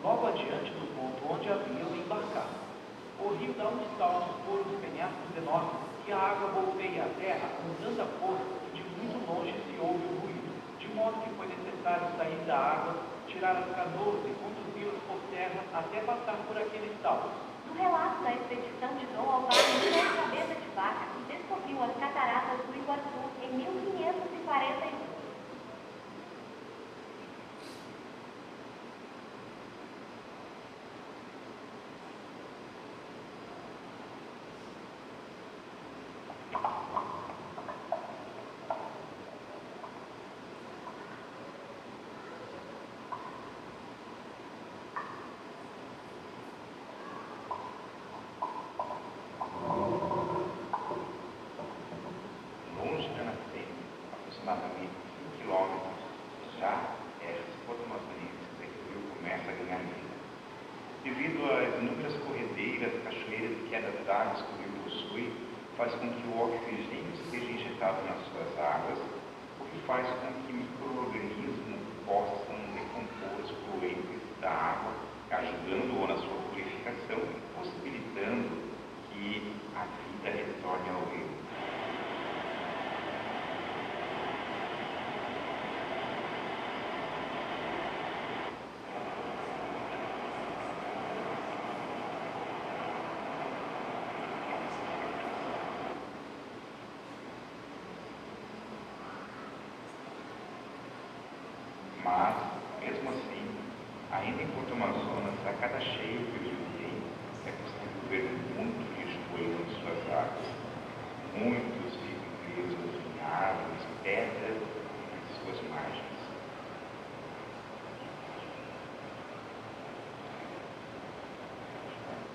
logo adiante do ponto onde haviam embarcado. O rio dá uns saltos por uns penhascos enormes e a água golpeia a terra com tanta força que de muito longe se ouve o ruído, de modo que foi necessário sair da água, tirar as canoas e conduzi-las por terra até passar por aqueles saltos. No relato da expedição de Dom Alvar Nunes Cabeça de Vaca, que descobriu as cataratas do Iguaçu em 1542. Aproximadamente 5 quilômetros, já essas fotoamazônicas é que o rio começa a ganhar vida. Devido às inúmeras corredeiras, cachoeiras e quedas d'água que o rio possui, faz com que o oxigênio seja injetado nas suas águas, o que faz com que micro-organismos possam decompor os poluentes da água, ajudando-o na sua purificação, possibilitando que a vida retorne ao rio. Mas, mesmo assim, ainda em Porto Amazonas, a cada cheio que o rio tem, é possível ver muito lixo boiando em suas águas. Muitos ficam presos em árvores, pedras e em suas margens.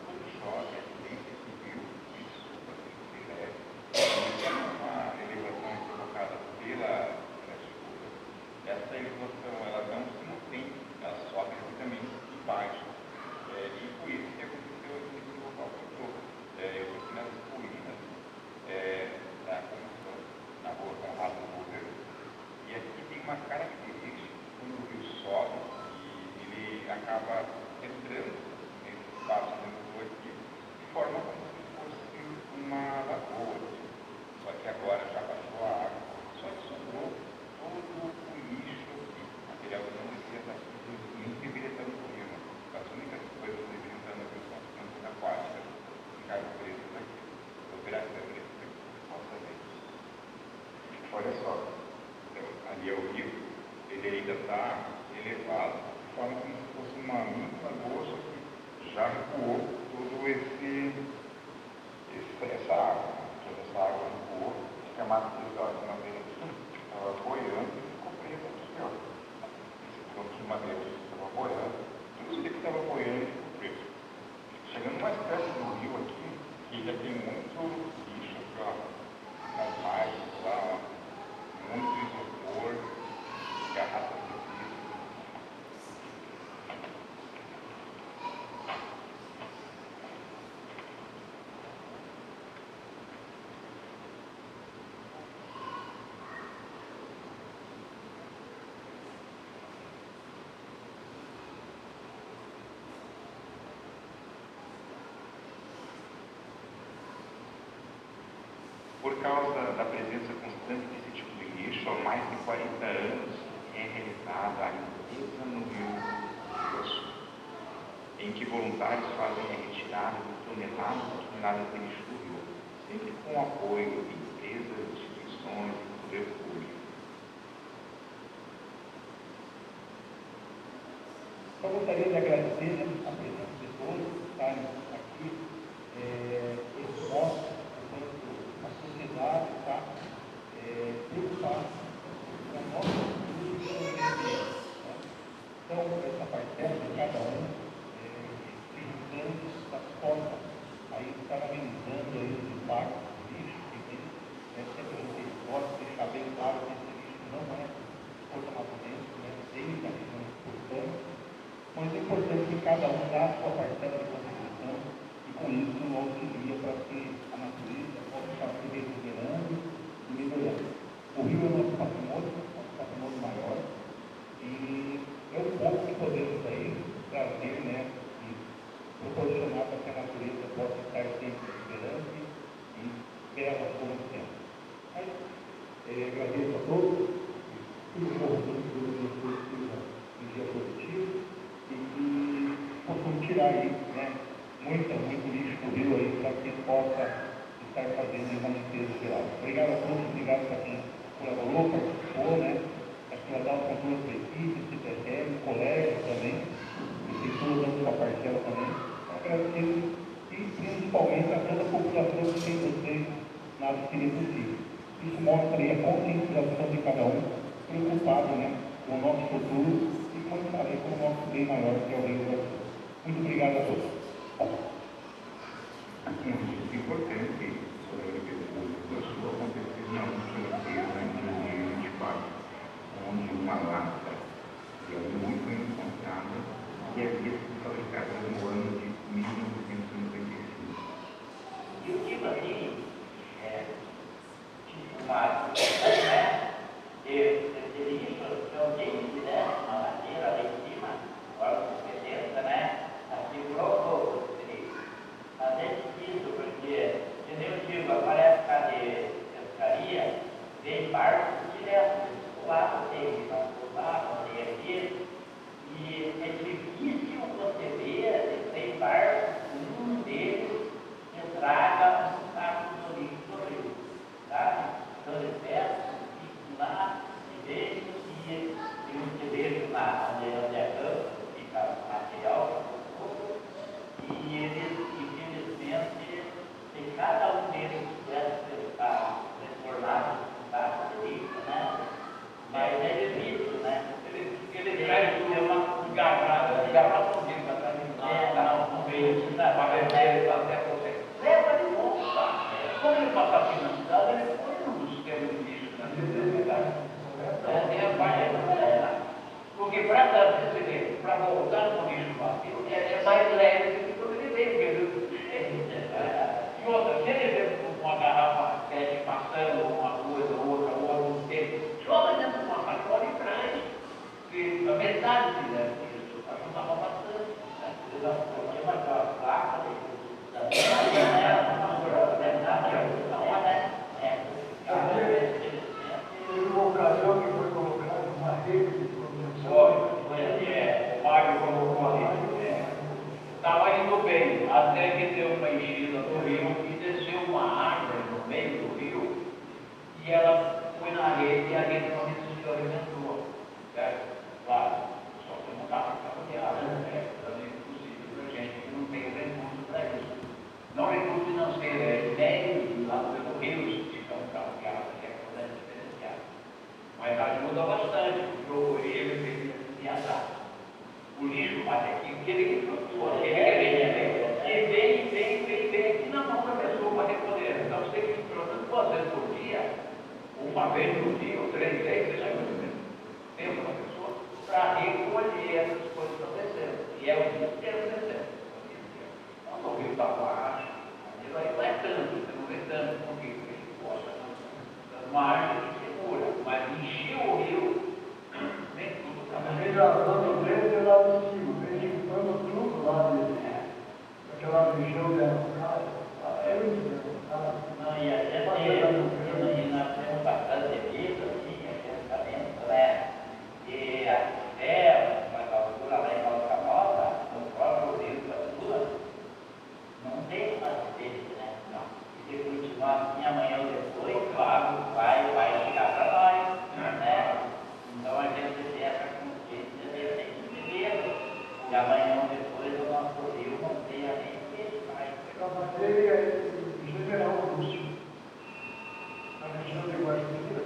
Quando chove, é dentro do rio, isso pode ser leve. uma característica quando o rio sobe e ele acaba entrando nesse espaço dentro aqui, de forma como se fosse uma lagoa. Só que agora já baixou a água, só que sobrou todo o lixo aqui. Material que não deveria estar aqui, nem deveria estar no rio. Né? As únicas coisas que deveriam estar no rio são as plantas aquáticas, ficaram presas aqui. Vou virar a câmera aqui para que você possa ver. Olha só, então, ali é o rio, ele ainda está elevado, de forma como se fosse uma mini lagoa, só que já recuou todo essa água. Toda essa água recuou, que a matriz da madeira estava boiando e ficou presa aqui, ó. Esse tronco de madeira estava boiando, tudo isso que estava boiando e ficou preso. Chegando mais perto do rio aqui, que já tem muito lixo aqui, ó, nas margens lá, ó, muito isopor, garrafas de vidro. Por causa da presença constante desse tipo de lixo, há mais de 40 anos é realizada a limpeza no Rio Grosso, em que voluntários fazem a retirada de toneladas e toneladas de lixo do rio, sempre com o apoio de empresas, instituições e poder público. Eu gostaria de agradecer, né, a presença de todos que estarem aqui, esse nosso a sociedade está preocupada com a nossa cultura e o meio ambiente. Né? Então, essa parcela de cada um, se juntando da forma, aí está amenizando aí os impactos do lixo, que tem, sempre a gente pode deixar bem claro que esse lixo não é porta-mato-dentro, né? Desde a região importante, mas é importante que cada um dá a sua parcela de contribuição e com isso auxilia para que a natureza possa estar se recuperando e melhorando. O rio é o nosso patrimônio maior, e é um pouco que podemos aí trazer, né, e proporcionar para que a natureza possa estar sempre recuperando e bela como sempre. Mas agradeço a todos, tudo de bom, tudo um dia positivo, e que possam tirar aí, né, muito lixo do rio aí, para que possa estar fazendo uma limpeza geral. Obrigado a todos, obrigado para quem colaborou, participou, né? Acho que vai dar um controle para a equipe, CPFL, colégios também, e tem todos dando sua parcela também. Agradecer e principalmente a toda a população que sem vocês nada seria possível. Isso mostra aí a conscientização de cada um, preocupado, né, com o nosso futuro e, como eu falei, com o nosso bem maior, que é o Rio do Brasil. Muito obrigado a todos. Muito importante sobre a limpeza pública sua aconteceu na última feira em 2024, onde uma lata de muito encontrada e havia sido fabricada no ano de 1955. E eu digo assim, né? Eu tenho, né? Uma madeira lá em cima, agora com 70, né? Assim, pronto, mas é difícil, porque, que nem eu digo, aparece cá de pescaria, vem barco direto, lá tem, lá tem aqui, e é difícil você ver, tem barco, um deles que traga um saco do lixo do rio, tá? Então eles pescam, ficam lá, e vem, e uns que deixam lá onde é campo, fica material, e eles, infelizmente, se cada um deles pudesse estar transformado em saco de lixo, né? Mas é difícil, né? Ele traz uma garrafa de lixo atrás de nós. Não veio, leva de novo, tá? Quando ele passa aqui na cidade, ele põe nos sistemas de lixo na cidade. Tem a parte porque para voltar no lixo vazio é mais leve do que quando ele vem. E outra, se ele vê uma garrafa de maçã ou uma coisa, outra, um tempo, joga dentro de uma sacola e traz. por dia, uma vez por dia, ou 3 vezes, seja muito tempo uma pessoa, para recolher essas coisas que estão descendo. E é o dia inteiro descendo. Então, o rio está baixo, aquilo aí não é tanto, você não vê tanto, porque ele gosta das margens que segura, mas encheu o rio, nem tudo está Às vezes a zona dele é lá de cima, vem limpando tudo lá dele. Aquela região dela, é o inferno. Não, e a gente, nós temos bastante visto, assim, assentamento, né? E até uma altura lá em Alta Nova, no próprio Rio da Sul, não tem assistência, né? Não. E se continuar assim, amanhã ou depois, claro, vai chegar para nós, né? Então a gente tem essa consciência de tem que viver, e amanhã ou depois o nosso rio não tenha nem peixe mais. Eu trabalhei em General Lúcio, na região de Guaxupira.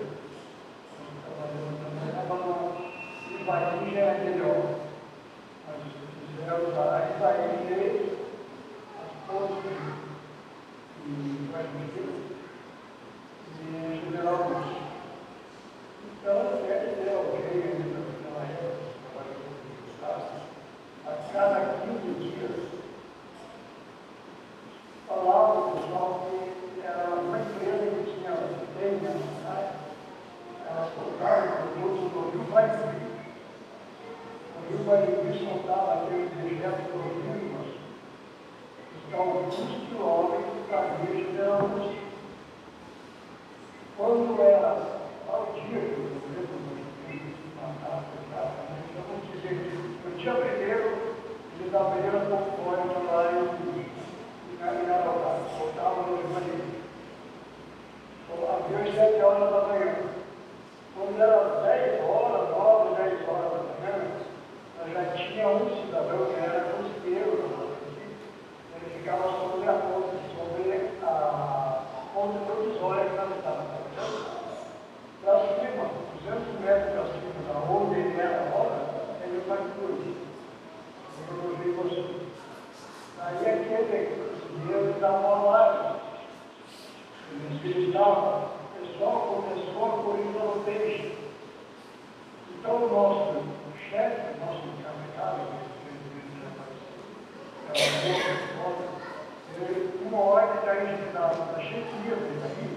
Trabalhando também, Ivaí já é melhor. Nós fizemos lá, Ivaí fez as pontes de Guaxupira e General Lúcio. Então, deve ter alguém ainda naquela época, a cada 15 dias, falava o pessoal que era uma empresa que tinha bem na cidade, ela soltava produtos do Rio Guaíbi. O Rio Guaíbi soltava aquele dejeto do Rio, que está a alguns quilômetros da Rio General Lúcio. Quando era ao dia que o governo mandava, eu vou dizer que no dia primeiro, eles abriram a porta lá e caminharam lá, voltavam no Rio Guaíbi. Abriu às 7 horas da manhã. Quando era 10 horas, 9, 10 horas da manhã, já tinha um cidadão que era costeiro, ele ficava sobre a ponte, sobre a ponte provisória que nós estávamos trabalhando. Para cima, 200 metros para cima, da onde ele era agora, ele vai por isso. Aí aquele cozinheiro dava uma live. Ele estava, o pessoal começou a corrida no peixe. Então o nosso chefe, o nosso encarregado, uma hora que está na chefia dele aqui,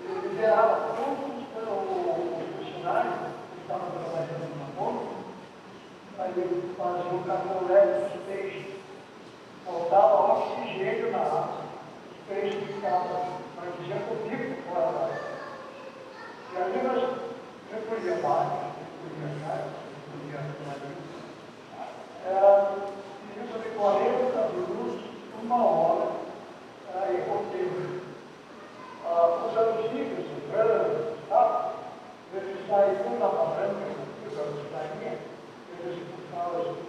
ele liberava todos os funcionários que estavam trabalhando na ponte, para ele fazer o caminhonete dos peixes. Faltava oxigênio na água, os peixes ficavam, mas dizia comigo fora da água. E ali nós recolhíamos água, recolhíamos carne, recolhíamos nariz. Era isso de 40 minutos, 1 hora, para ir ao tempo. Os antigos, os grandes, eles saíam da barranca, eles saíam, eles ficavam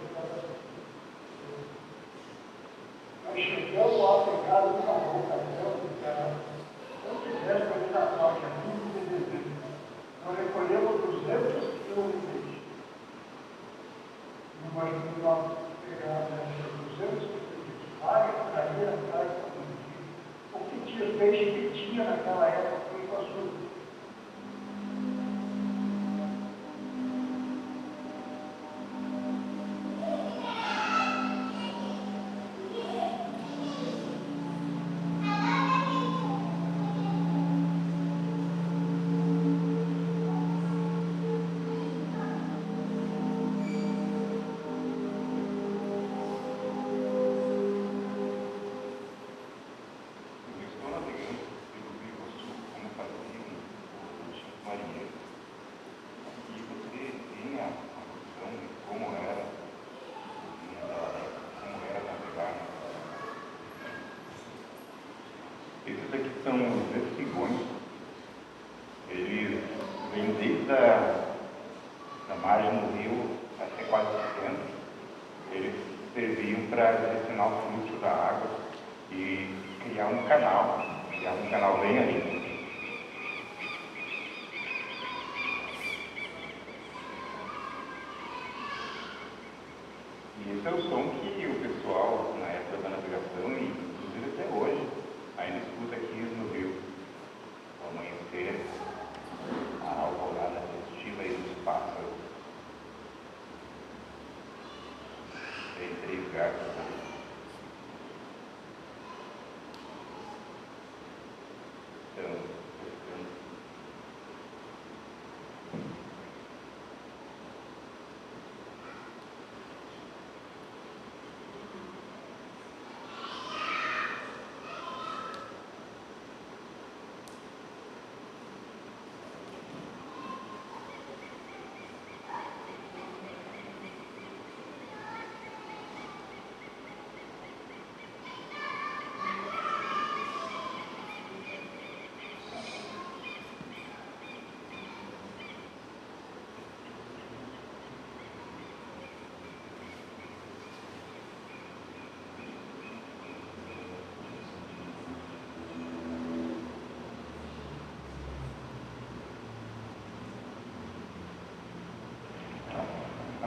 nós chegamos lá em casa de uma boca, se eu quisesse para ir na faixa 20 de dezembro, nós recolhemos 200 quilos de peixe. Não vai pegar 200 quilos de água, caía atrás do o que tinha peixe que tinha naquela época foi com açúcar. Esses aqui são os espigões. Eles vêm desde a margem do rio até quase o centro. Eles serviam para direcionar o fluxo da água e criar um canal bem ali. E esse é o som que o pessoal, na época da navegação, e inclusive até hoje, ainda escuta aqui no rio, ao amanhecer.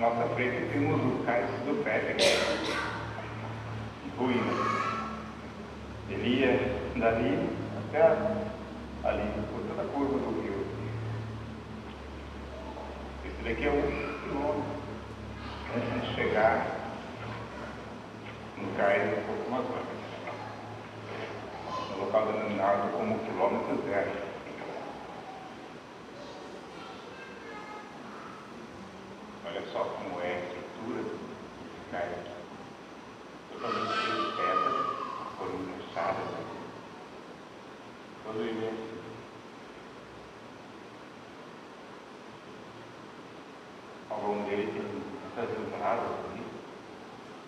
nossa frente temos o Cais do Pepe, em ruínas. Ele ia dali até ali, por toda a curva do rio. Esse daqui é um quilômetro antes de chegar no Cais do Porto Amazonas, no local denominado como quilômetro zero. Olha só como é a estrutura do Cais, totalmente cheio de pedras, foram encaixadas, todo imenso. Ao longo dele tem essas entradas ali,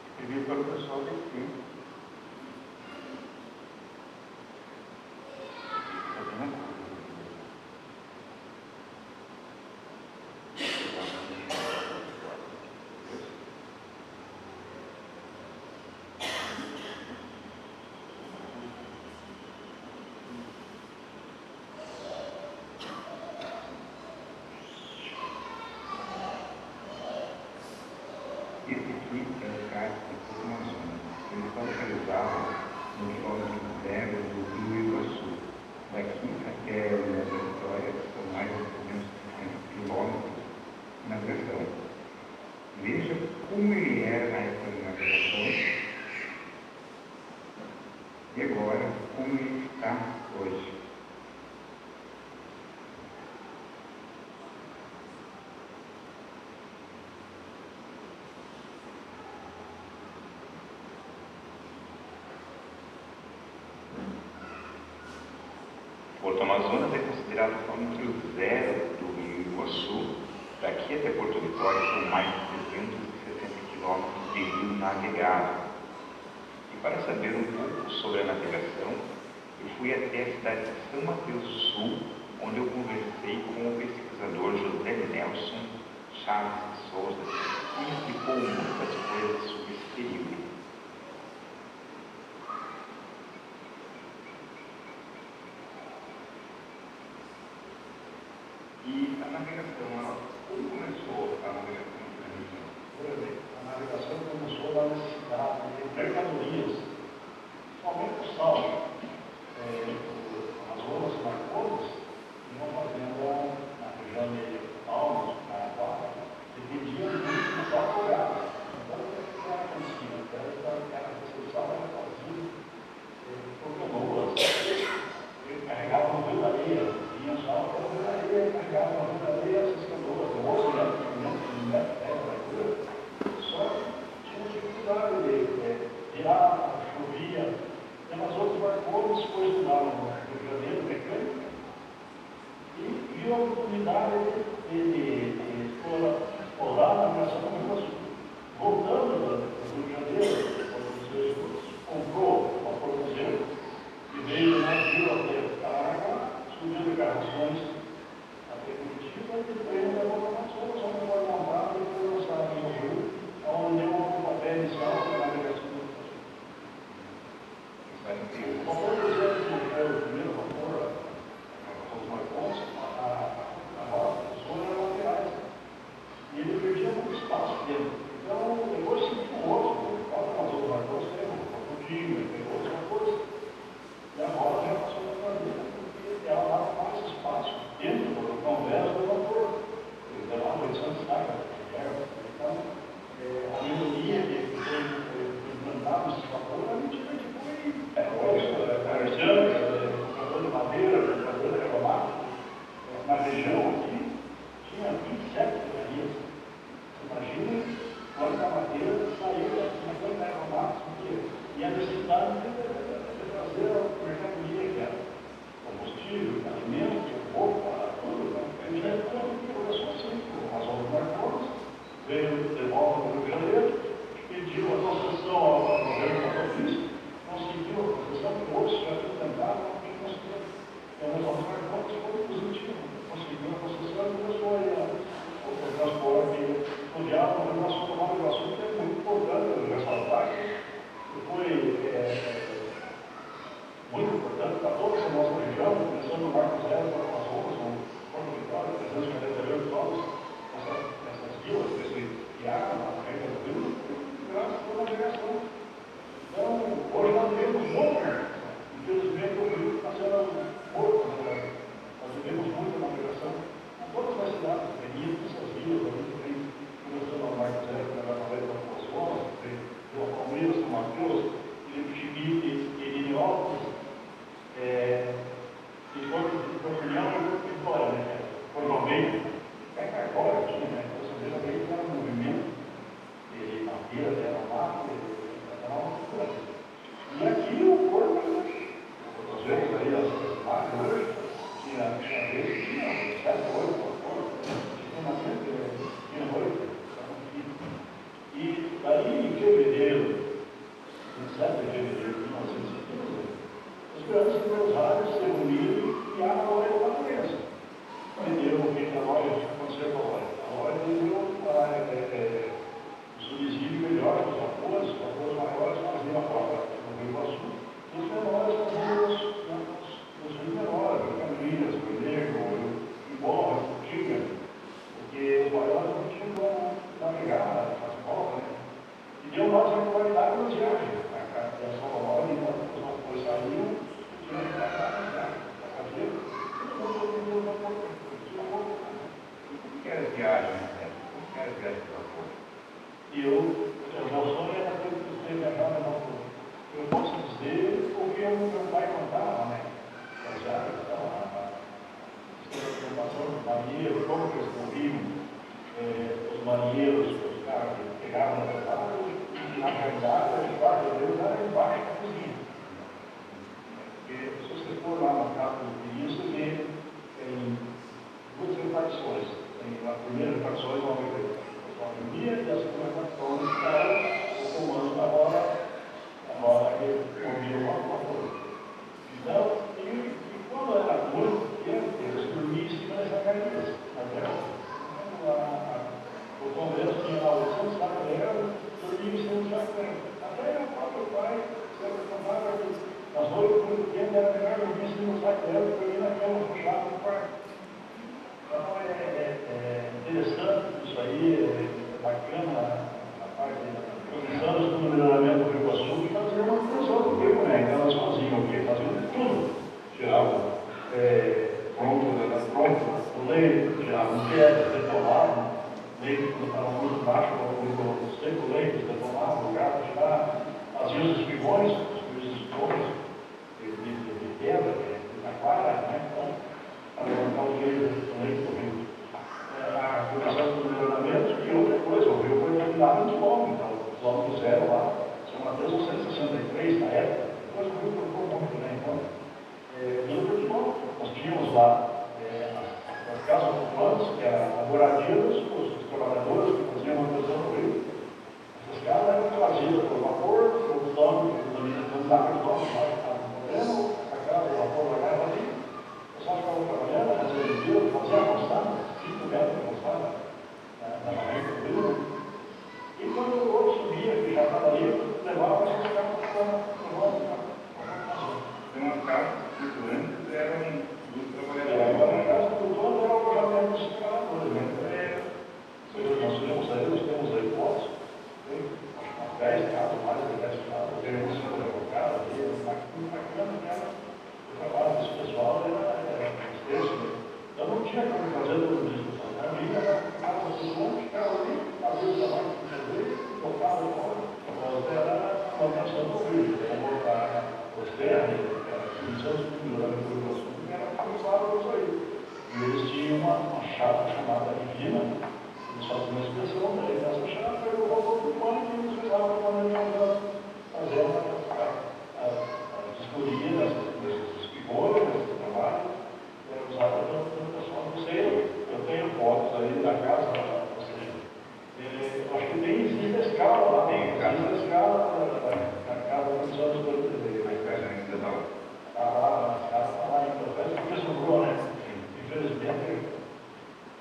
que serviu para o pessoal descer. Esse aqui é o Cais do Porto Amazonas. Ele está localizado no quilômetro zero do Rio Iguaçu. Daqui até a Vitória são mais de 260 quilômetros na direção. Veja como ele era na época das navegações e agora como ele está hoje. Porto Amazonas é considerado o quilômetro zero do Rio Iguaçu. Daqui até Porto Vitória são mais de 360 quilômetros de rio navegável. E para saber um pouco sobre a navegação, eu fui até a cidade de São Mateus do Sul, onde eu conversei com o pesquisador José Nelson Chaves de Souza, que me explicou muitas coisas sobre esse período. E a navegação, como começou a navegação no Brasil? Por exemplo, a navegação começou na necessidade de mercadorias, somente o sal. As Amazonas Marcosas, uma fazenda na região de Palmas, Paraguai, dependia muito do sal colhado. Então, o que acontecia? Era o sal era trazido por canoas, carregavam no rio da areia, vinha sal pelo rio da areia, carregavam no rio da areia essas canoas, de 11 metros, só que tinha dificuldade de virar, chovia, e as outras barcos depois mudaram no Rio de Janeiro, mecânica, e viu a oportunidade de explorar a navegação no Rio Sul. Voltando do Rio de Janeiro, comprou uma Porto e veio no navio até Paranaguá, subiu de garrações até Curitiba, e depois levou para o Amazonas, onde foi montado e foi lançado no Rio, onde deu uma pontapé inicial para a navegação do Rio. O vapor do Zé foi o primeiro vapor, os Marcons, a rota, os zonas eram laterais, e ele perdia muito espaço dentro. Então, depois se viu outro, o próprio Marcos tem um pouquinho, tem outros vapores, e a rota já passou para a madeira, porque ela dava mais espaço dentro do convés do vapor. Ele dava uma edição de saga, então, a melhoria que foi implantada nesse vapor era mentira que foi artesano, comprador de madeira, comprador de aeromático. Na região aqui, tinha 27 ferrarias. Imagina quando a madeira saiu naquele aeromático, e a necessidade de trazer a mercadoria que era combustível, alimento, roupa, tudo, né? Ele já começou assim, as outras marcas, veio de volta para o Rio de Janeiro, pediu a concessão ao governo patronista, conseguiu a concessão, que outros já tinham tentado, não tinham conseguido. Então, as outras marcas foram positivas, conseguiu a concessão e começou o transporte fluvial no nosso Nova Iguaçu, que é muito importante ressaltar, que foi muito importante para toda essa nossa região, começando no Marco Zero, bacana a parte dos anos do melhoramento do Rio Iguaçu e fazer uma manutenção do rio, né? Então elas faziam o quê? Faziam tudo. Tiravam o leite, tiravam pedras, detonavam, leite quando estava muito baixo, muito seco, leite, detonavam, o gato tirava, faziam os espigões de pedra, de taquara, né? Então, para levantar o leite do rio. A produção do melhoramento e outra coisa, o rio foi terminado muito bom, então os homens fizeram lá, São Mateus 163 na época, depois o rio trocou muito, né? Então, e foi de bom. Nós tínhamos lá as casas ocupantes, que era a moradia dos trabalhadores que faziam a manutenção do rio. Essas casas eram trazidas por vapor, os donos, não dava os donos lá que estavam morrendo, a casa, o vapor lá era ali. O pessoal ficava trabalhando, fazia a constante, 5 metros de constante, na barriga do rio. E quando o outro subia, que já estava ali, levava essas casas para tem uma casa muito grande, eram dos trabalhadores. A casa do dono era o alojamento dos trabalhadores, né? Nós temos aí fotos, tem umas 10 casas, mais de 10 casas, tem um centro advogado ali, muito bacana, né? O trabalho desse pessoal era extenso, né? Então não tinha como fazer tudo isso. A minha casa do dono ficava ali, fazia o trabalho que fazer, tocava o óleo, era a manutenção do rio, os terras, os melhoramento do Rio Sul, era responsável por isso aí. E eles tinham uma chave chamada Divina, eles faziam uma inspeção, daí essa chave era o valor do pano que eles usavam quando eles faziam as discorias, desses espigões, desse trabalho, era usado pelo pessoal do selo. Eu tenho fotos aí da casa, ou seja, acho que tem existe a escala lá, existe a escala da casa dos anos 2000. A casa está lá em Provécio, porque sobrou, né? Infelizmente,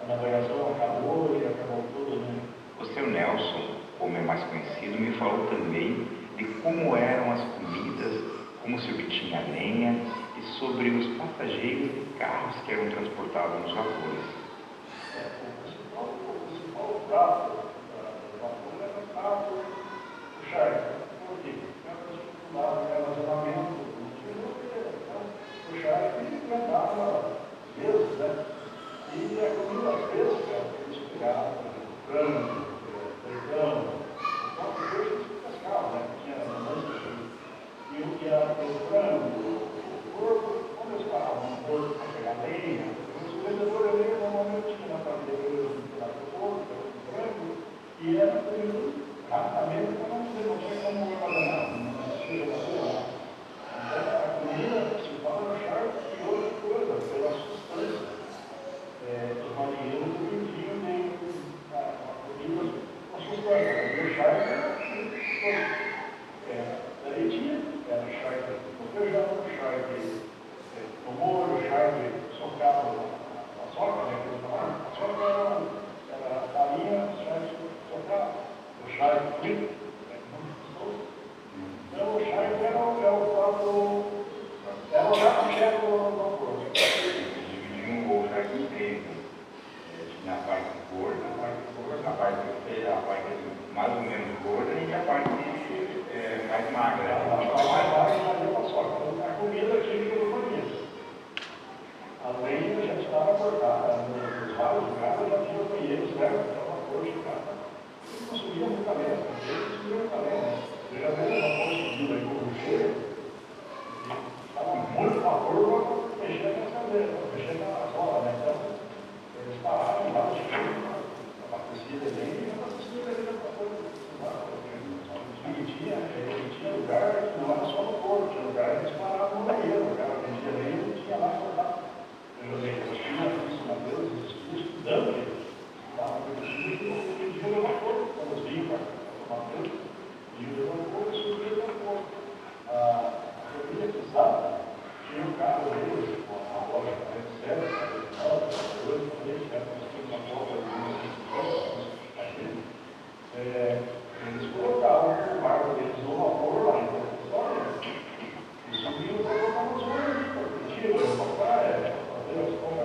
a navegação acabou e acabou tudo, né? O seu Nelson, como é mais conhecido, me falou também de como eram as comidas, como se obtinha lenha e sobre os passageiros de carros que eram transportados nos vapores. O principal prato do vapor era o prato do charco. Por quê? Porque era o armazenamento. O charco enfrentava vezes, né? E a comida fresca, eles pegavam frango, feijão, o próprio peixe eles pescavam, né? Tinha abundância de o frango, o porco, como eles paravam no porco para pegar lenha, os vendedores de lenha normalmente tinham na família do porco, do frango, e era comido rapidamente para não tinha como armazenar, não existia geladeira. Então, a comida principal era o charco e outra coisa, pela substância. Os marinheiros vendiam a comida com substância. O charco daí tinha, era charco no feijão, charco no molho, charco socado na soca, né? A soca era a farinha, charco socado, o charco frito, muito gostoso. Então, o charco era o prato-chefe do vapor. Dividiam o charco inteiro. Tinha a parte gorda, a parte mais ou menos gorda e a parte mais magra. A parte mais magra era uma soca. A comida tinha que eu conheço. A lenha já estava cortada. Nos vários lugares já tinha banheiros, certo? Era uma cor chegada. Eles não subiam muita lenha, eles subiam muita lenha. Eu já vi uma cor subindo aí com o cheiro. Estava muito vapor para mexer nessa lenha, para mexer na roda, né? Então, eles pararam lá, a abastecia de lenha e a abastecia de lenha para todo e tinha lugar que não era só no porto, tinha lugar que eles paravam no banheiro, o cara vendia lenha e tinha lá cortar. Eu tinha isso na Deus, existia estudando isso. Estava produzindo e vendia o vapor, quando eles vinham para tomar banho, vendia o vapor e subia o vapor. A família pesada tinha um carro deles, uma loja 47, 49, 48, 48, tinha uma volta de eles colocavam o barco deles no vapor lá em Porto e subiam para colocar nos ônibus, para curtir, para praia, para fazer as compras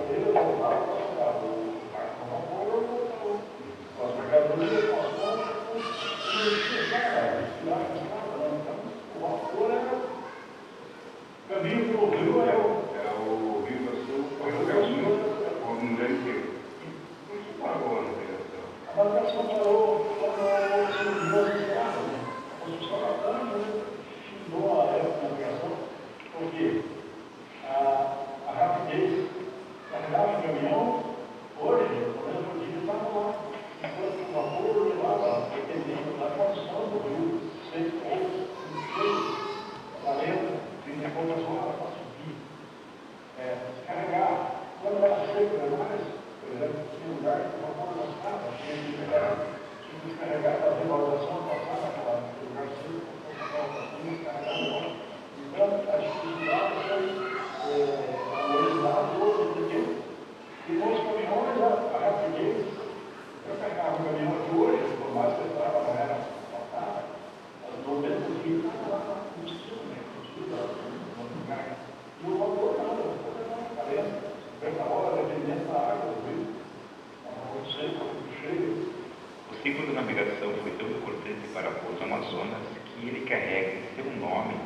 ciclo da navegação foi tão importante para Pouso Amazonas que ele carrega em seu nome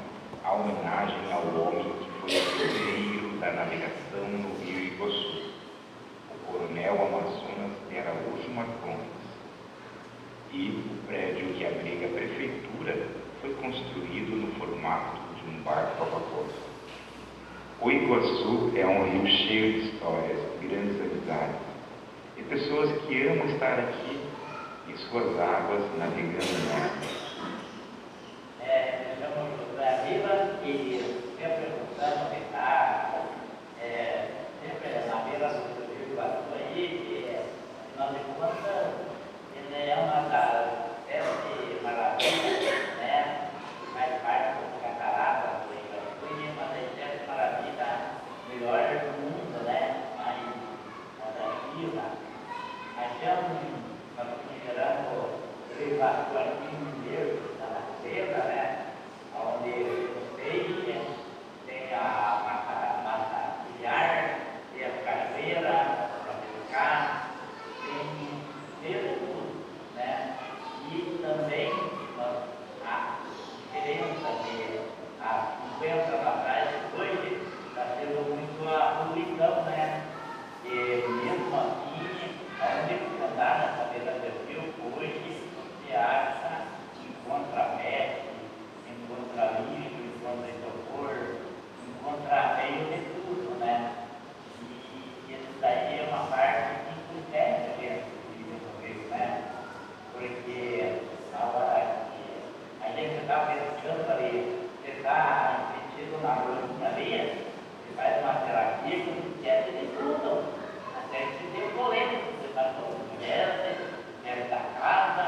a homenagem ao homem que foi o pioneiro da navegação no Rio Iguaçu, o Coronel Amazonas de Araújo Marcondes. E o prédio que abriga a prefeitura foi construído no formato de um barco a vapor. O Iguaçu é um rio cheio de histórias, grandes amizades e pessoas que amam estar aqui em suas águas navegando no mar. Me chamo José Vila e sempre gostamos de estar sempre na beira do Rio Iguaçu aí, afinal de contas, ele é uma das 7 maravilhas, né? Faz parte do catarata do Iguaçu e uma das 7 maravilhas melhores do mundo, né? Mais atrativa. Achamos, estamos considerando o Rio Iguaçu aqui no meio da natureza, né? Onde os peixes, tem a mata bilhar, tem as cachoeiras para pescar, tem tudo, né? E também a diferença de há 50 anos atrás e hoje está sendo muito a poluição, né? E mesmo assim, onde você andar nessa beira do rio, hoje você acha, encontra peste, encontra lixo, encontra isopor, encontra meio de tudo, né? E isso daí é uma parte que impede a gente de resolver, né? Porque na hora que a gente está pescando ali, você está metido na luz ali, você faz uma terapia que não esquece de tudo, até que você tem polêmica, você está com mulheres, dentro da casa,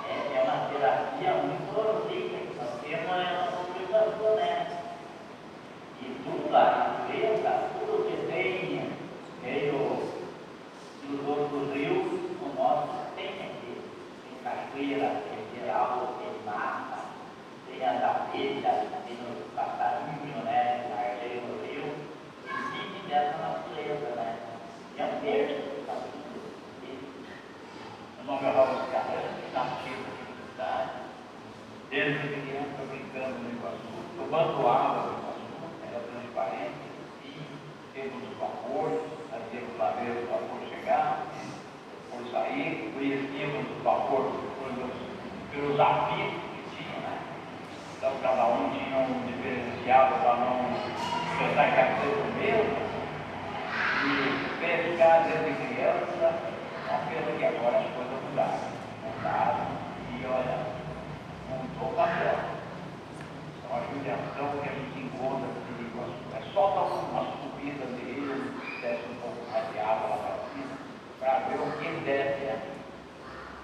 é uma terapia muito rica que nós temos no Iguaçu, né? E tudo, a natureza, tudo que tem meio dos outros rios, o nosso tem aqui. Tem cachoeira, tem geral, tem mata, tem as abelhas, tem os passarinhos, né? Larguei no rio, e vive dessa natureza, né? E é um verde, meu nome é Raul Carreira, nativo aqui da cidade. Desde criança brincando no Iguaçu, tomando água do Iguaçu, era transparente, e temos os vapores, fazíamos lá ver o vapor chegar, por sair, conhecíamos o vapor pelos apitos que tinha, né? Então cada um tinha um diferenciado para não pensar que ia ser o mesmo. E pescar desde criança, uma pena que agora as coisas mudaram, e olha, mudou o papel. Então a judiação que a gente encontra aqui no Iguaçu é só dar uma subida dele, desce um pouco mais de água lá para cima, para ver o que desce aqui.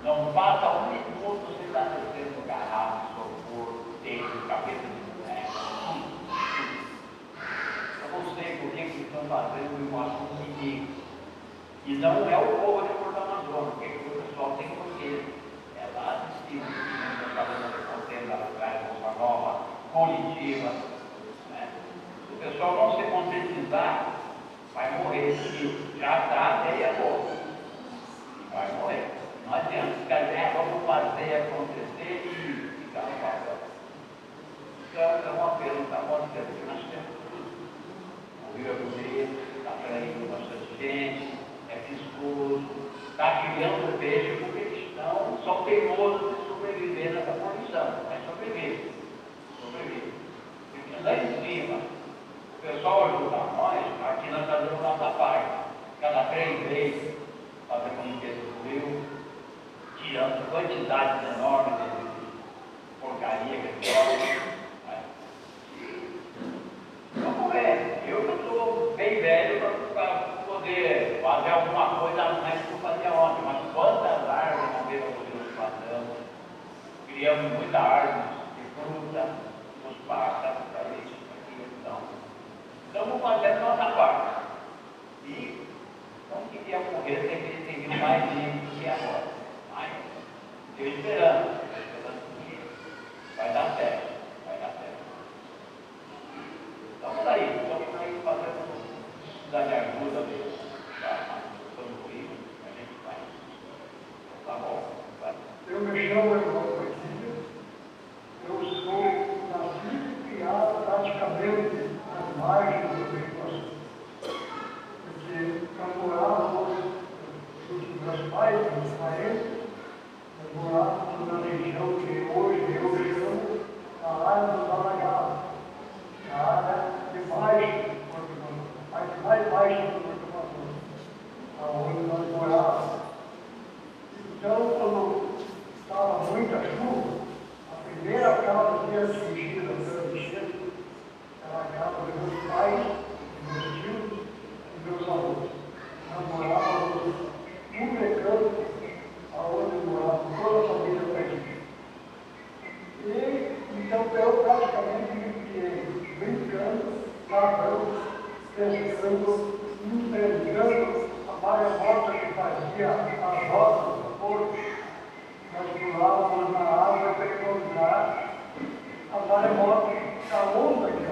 Não passa um minuto você está descendo garrafa, isopor, teto, cabeça de boneco, eu não sei por que estão fazendo o Iguaçu inimigo. E não é o povo de Porto Amazonas, porque o pessoal tem porquê. É lá de cima, que está fazendo contenda lá atrás, Bolsa Nova, Curitiba. Né? Se o pessoal não se conscientizar, vai morrer. E já está até agora. Vai morrer. Não adianta ficar, vamos fazer acontecer e ficar no papel. Então é uma pena, está mostrando que nós temos tudo. O Rio é bonito, está atraindo bastante gente, é viscoso, está criando peixe porque eles são teimosos de sobreviver nessa condição, mas sobrevive. Porque lá em cima, o pessoal ajuda nós, aqui nós fazemos nossa parte, cada 3 vezes, fazemos a limpeza do rio, tirando quantidades enormes de porcaria que joga. Vamos ver, eu já estou bem velho para poder fazer alguma coisa mais que eu fazia ontem, mas quantas árvores na beira do rio plantamos, criamos muita árvore de fruta, os pássaros, para isso, aqui, então. Estamos fazendo nossa parte. E não queria morrer sem que tenha mais gente do que agora. Mas estou esperando que vai dar certo. Estamos aí fazendo precisar de ajuda mesmo, para concluir, a gente vai. Tá bom? Vai. fazia as rodas do porto, nós pulávamos na água para encontrar as maremotas da onda que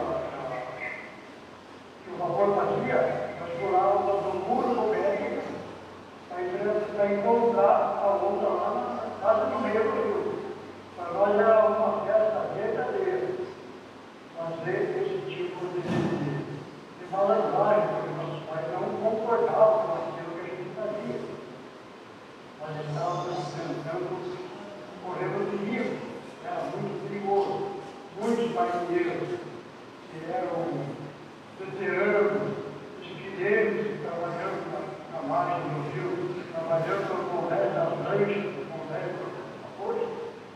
o vapor fazia. Nós pulávamos no muro do médico para encontrar a onda lá na casa do meio do rio. Para nós era uma festa verdadeira fazer esse tipo de malandragem, porque nossos pais não concordavam com aquilo que a gente fazia. Nós estávamos tentando correr no rio, era muito perigoso. Muitos marinheiros que eram veteranos, esquideiros, trabalhando na margem do rio, trabalhando com o resto das lanchas, com o resto dos vapores,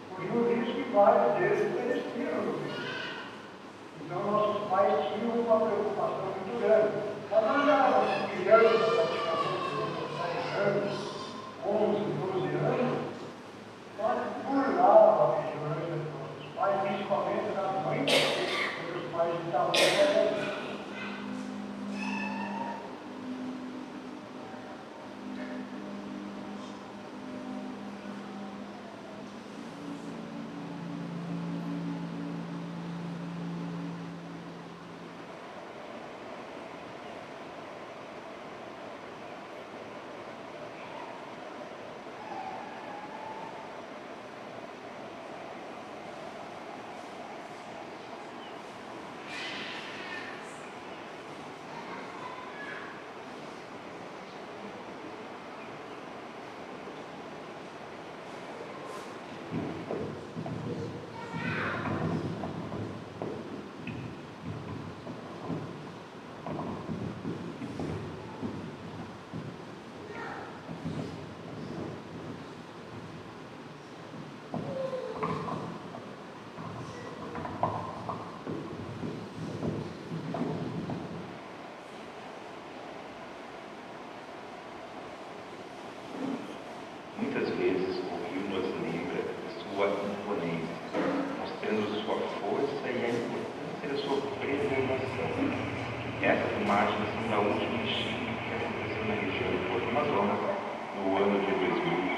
corriam risco e vários deles pereceram no rio. Então, nossos pais tinham uma preocupação muito grande. Nós andávamos crianças, praticamente, 10 anos, 11, 12 anos, nós burlávamos a vigilância dos nossos pais, principalmente nas noites, porque os pais estavam trabalhando. Muitas vezes o rio nos lembra sua imponência, mostrando sua força e a importância da sua preservação. Essas imagens são da última enchente que aconteceu na região de Porto Amazonas no ano de 2023.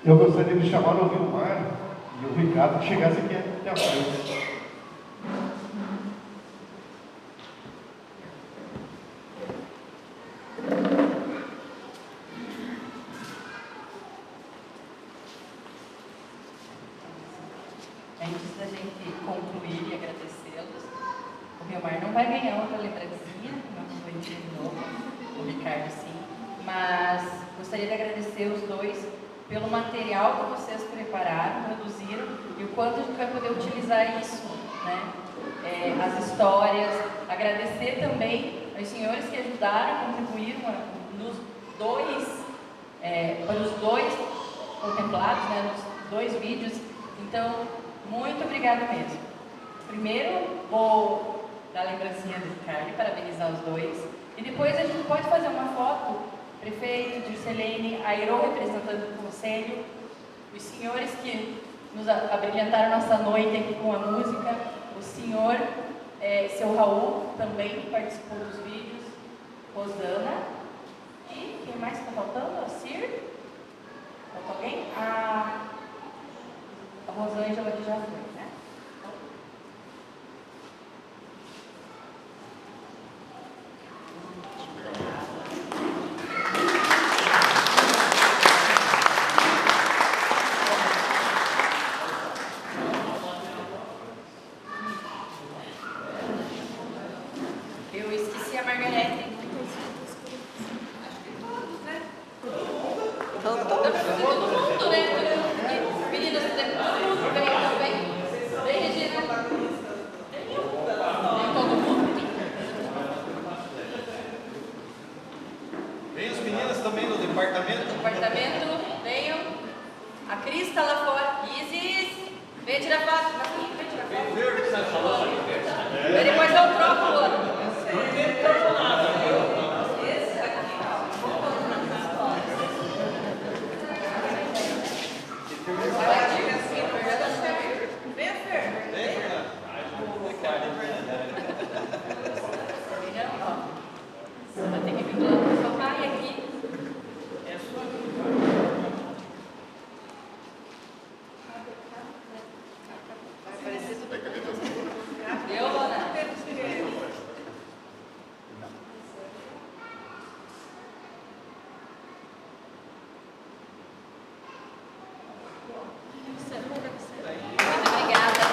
Eu gostaria de chamar o Vilmar e o Ricardo que chegasse aqui até a frente. Antes da gente concluir e agradecê-los, o Vilmar não vai ganhar outra lembrancinha, não vou de novo, o Ricardo sim, mas gostaria de agradecer os dois pelo material que vocês prepararam, produziram e o quanto a gente vai poder utilizar isso, né? As histórias, agradecer também aos senhores que ajudaram, contribuíram nos dois, para os dois contemplados, né, nos dois vídeos. Então, muito obrigada mesmo. Primeiro, vou dar lembrancinha do Carly, parabenizar os dois. E depois a gente pode fazer uma foto, prefeito, Dircelene, a Airô representando o conselho, os senhores que nos abrilhantaram nossa noite aqui com a música, o senhor, seu Raul, também que participou dos vídeos, Rosana, e quem mais está faltando? A Cir? Falta alguém? A Rosângela que já foi, né? Eu esqueci a Margarete. Dá pra fazer todo mundo, né? Meninas, todo mundo vem também. Vem, Regina. Vem todo mundo. Vem as meninas também do departamento. Departamento, venham. A Cris está lá fora. Isis, vem tirar foto. Vem tirar foto. Depois eu troco o outro. Vai ter que vir do lado do seu pai aqui. Vai aparecer tudo. Deu, Lona? Muito obrigada.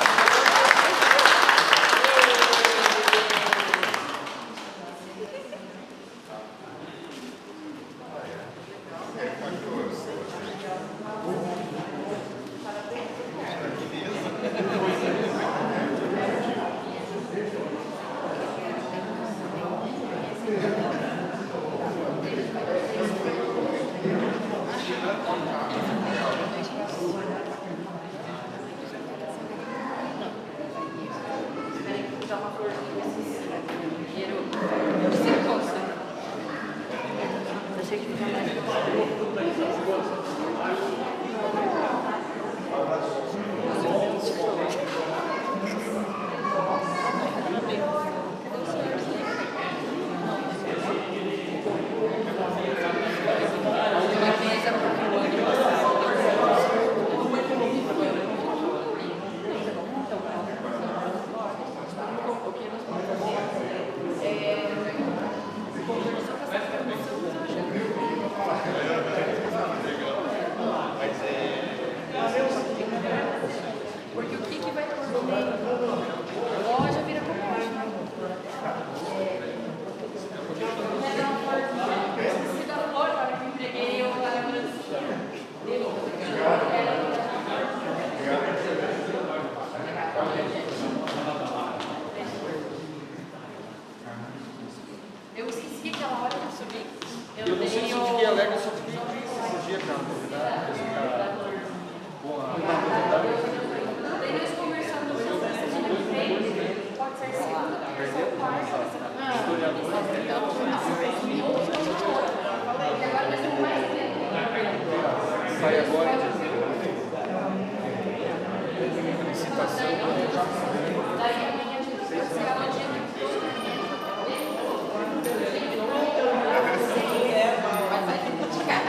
Porque o que vai por meio? Loja vira comércio. Se dá flor, na hora que eu entreguei, eu estava lembrando dele. Eu esqueci aquela hora que eu subi. Eu não sei se eu fiquei alegre, eu só fiquei triste esse dia, cara. Daí nós conversando sobre essa gente que fez, pode ser segunda, terça ou quarta. E agora nós temos mais tempo. Sai agora. Licitação. Daí a minha gente vai ser a noite. Mas vai ter que criticar.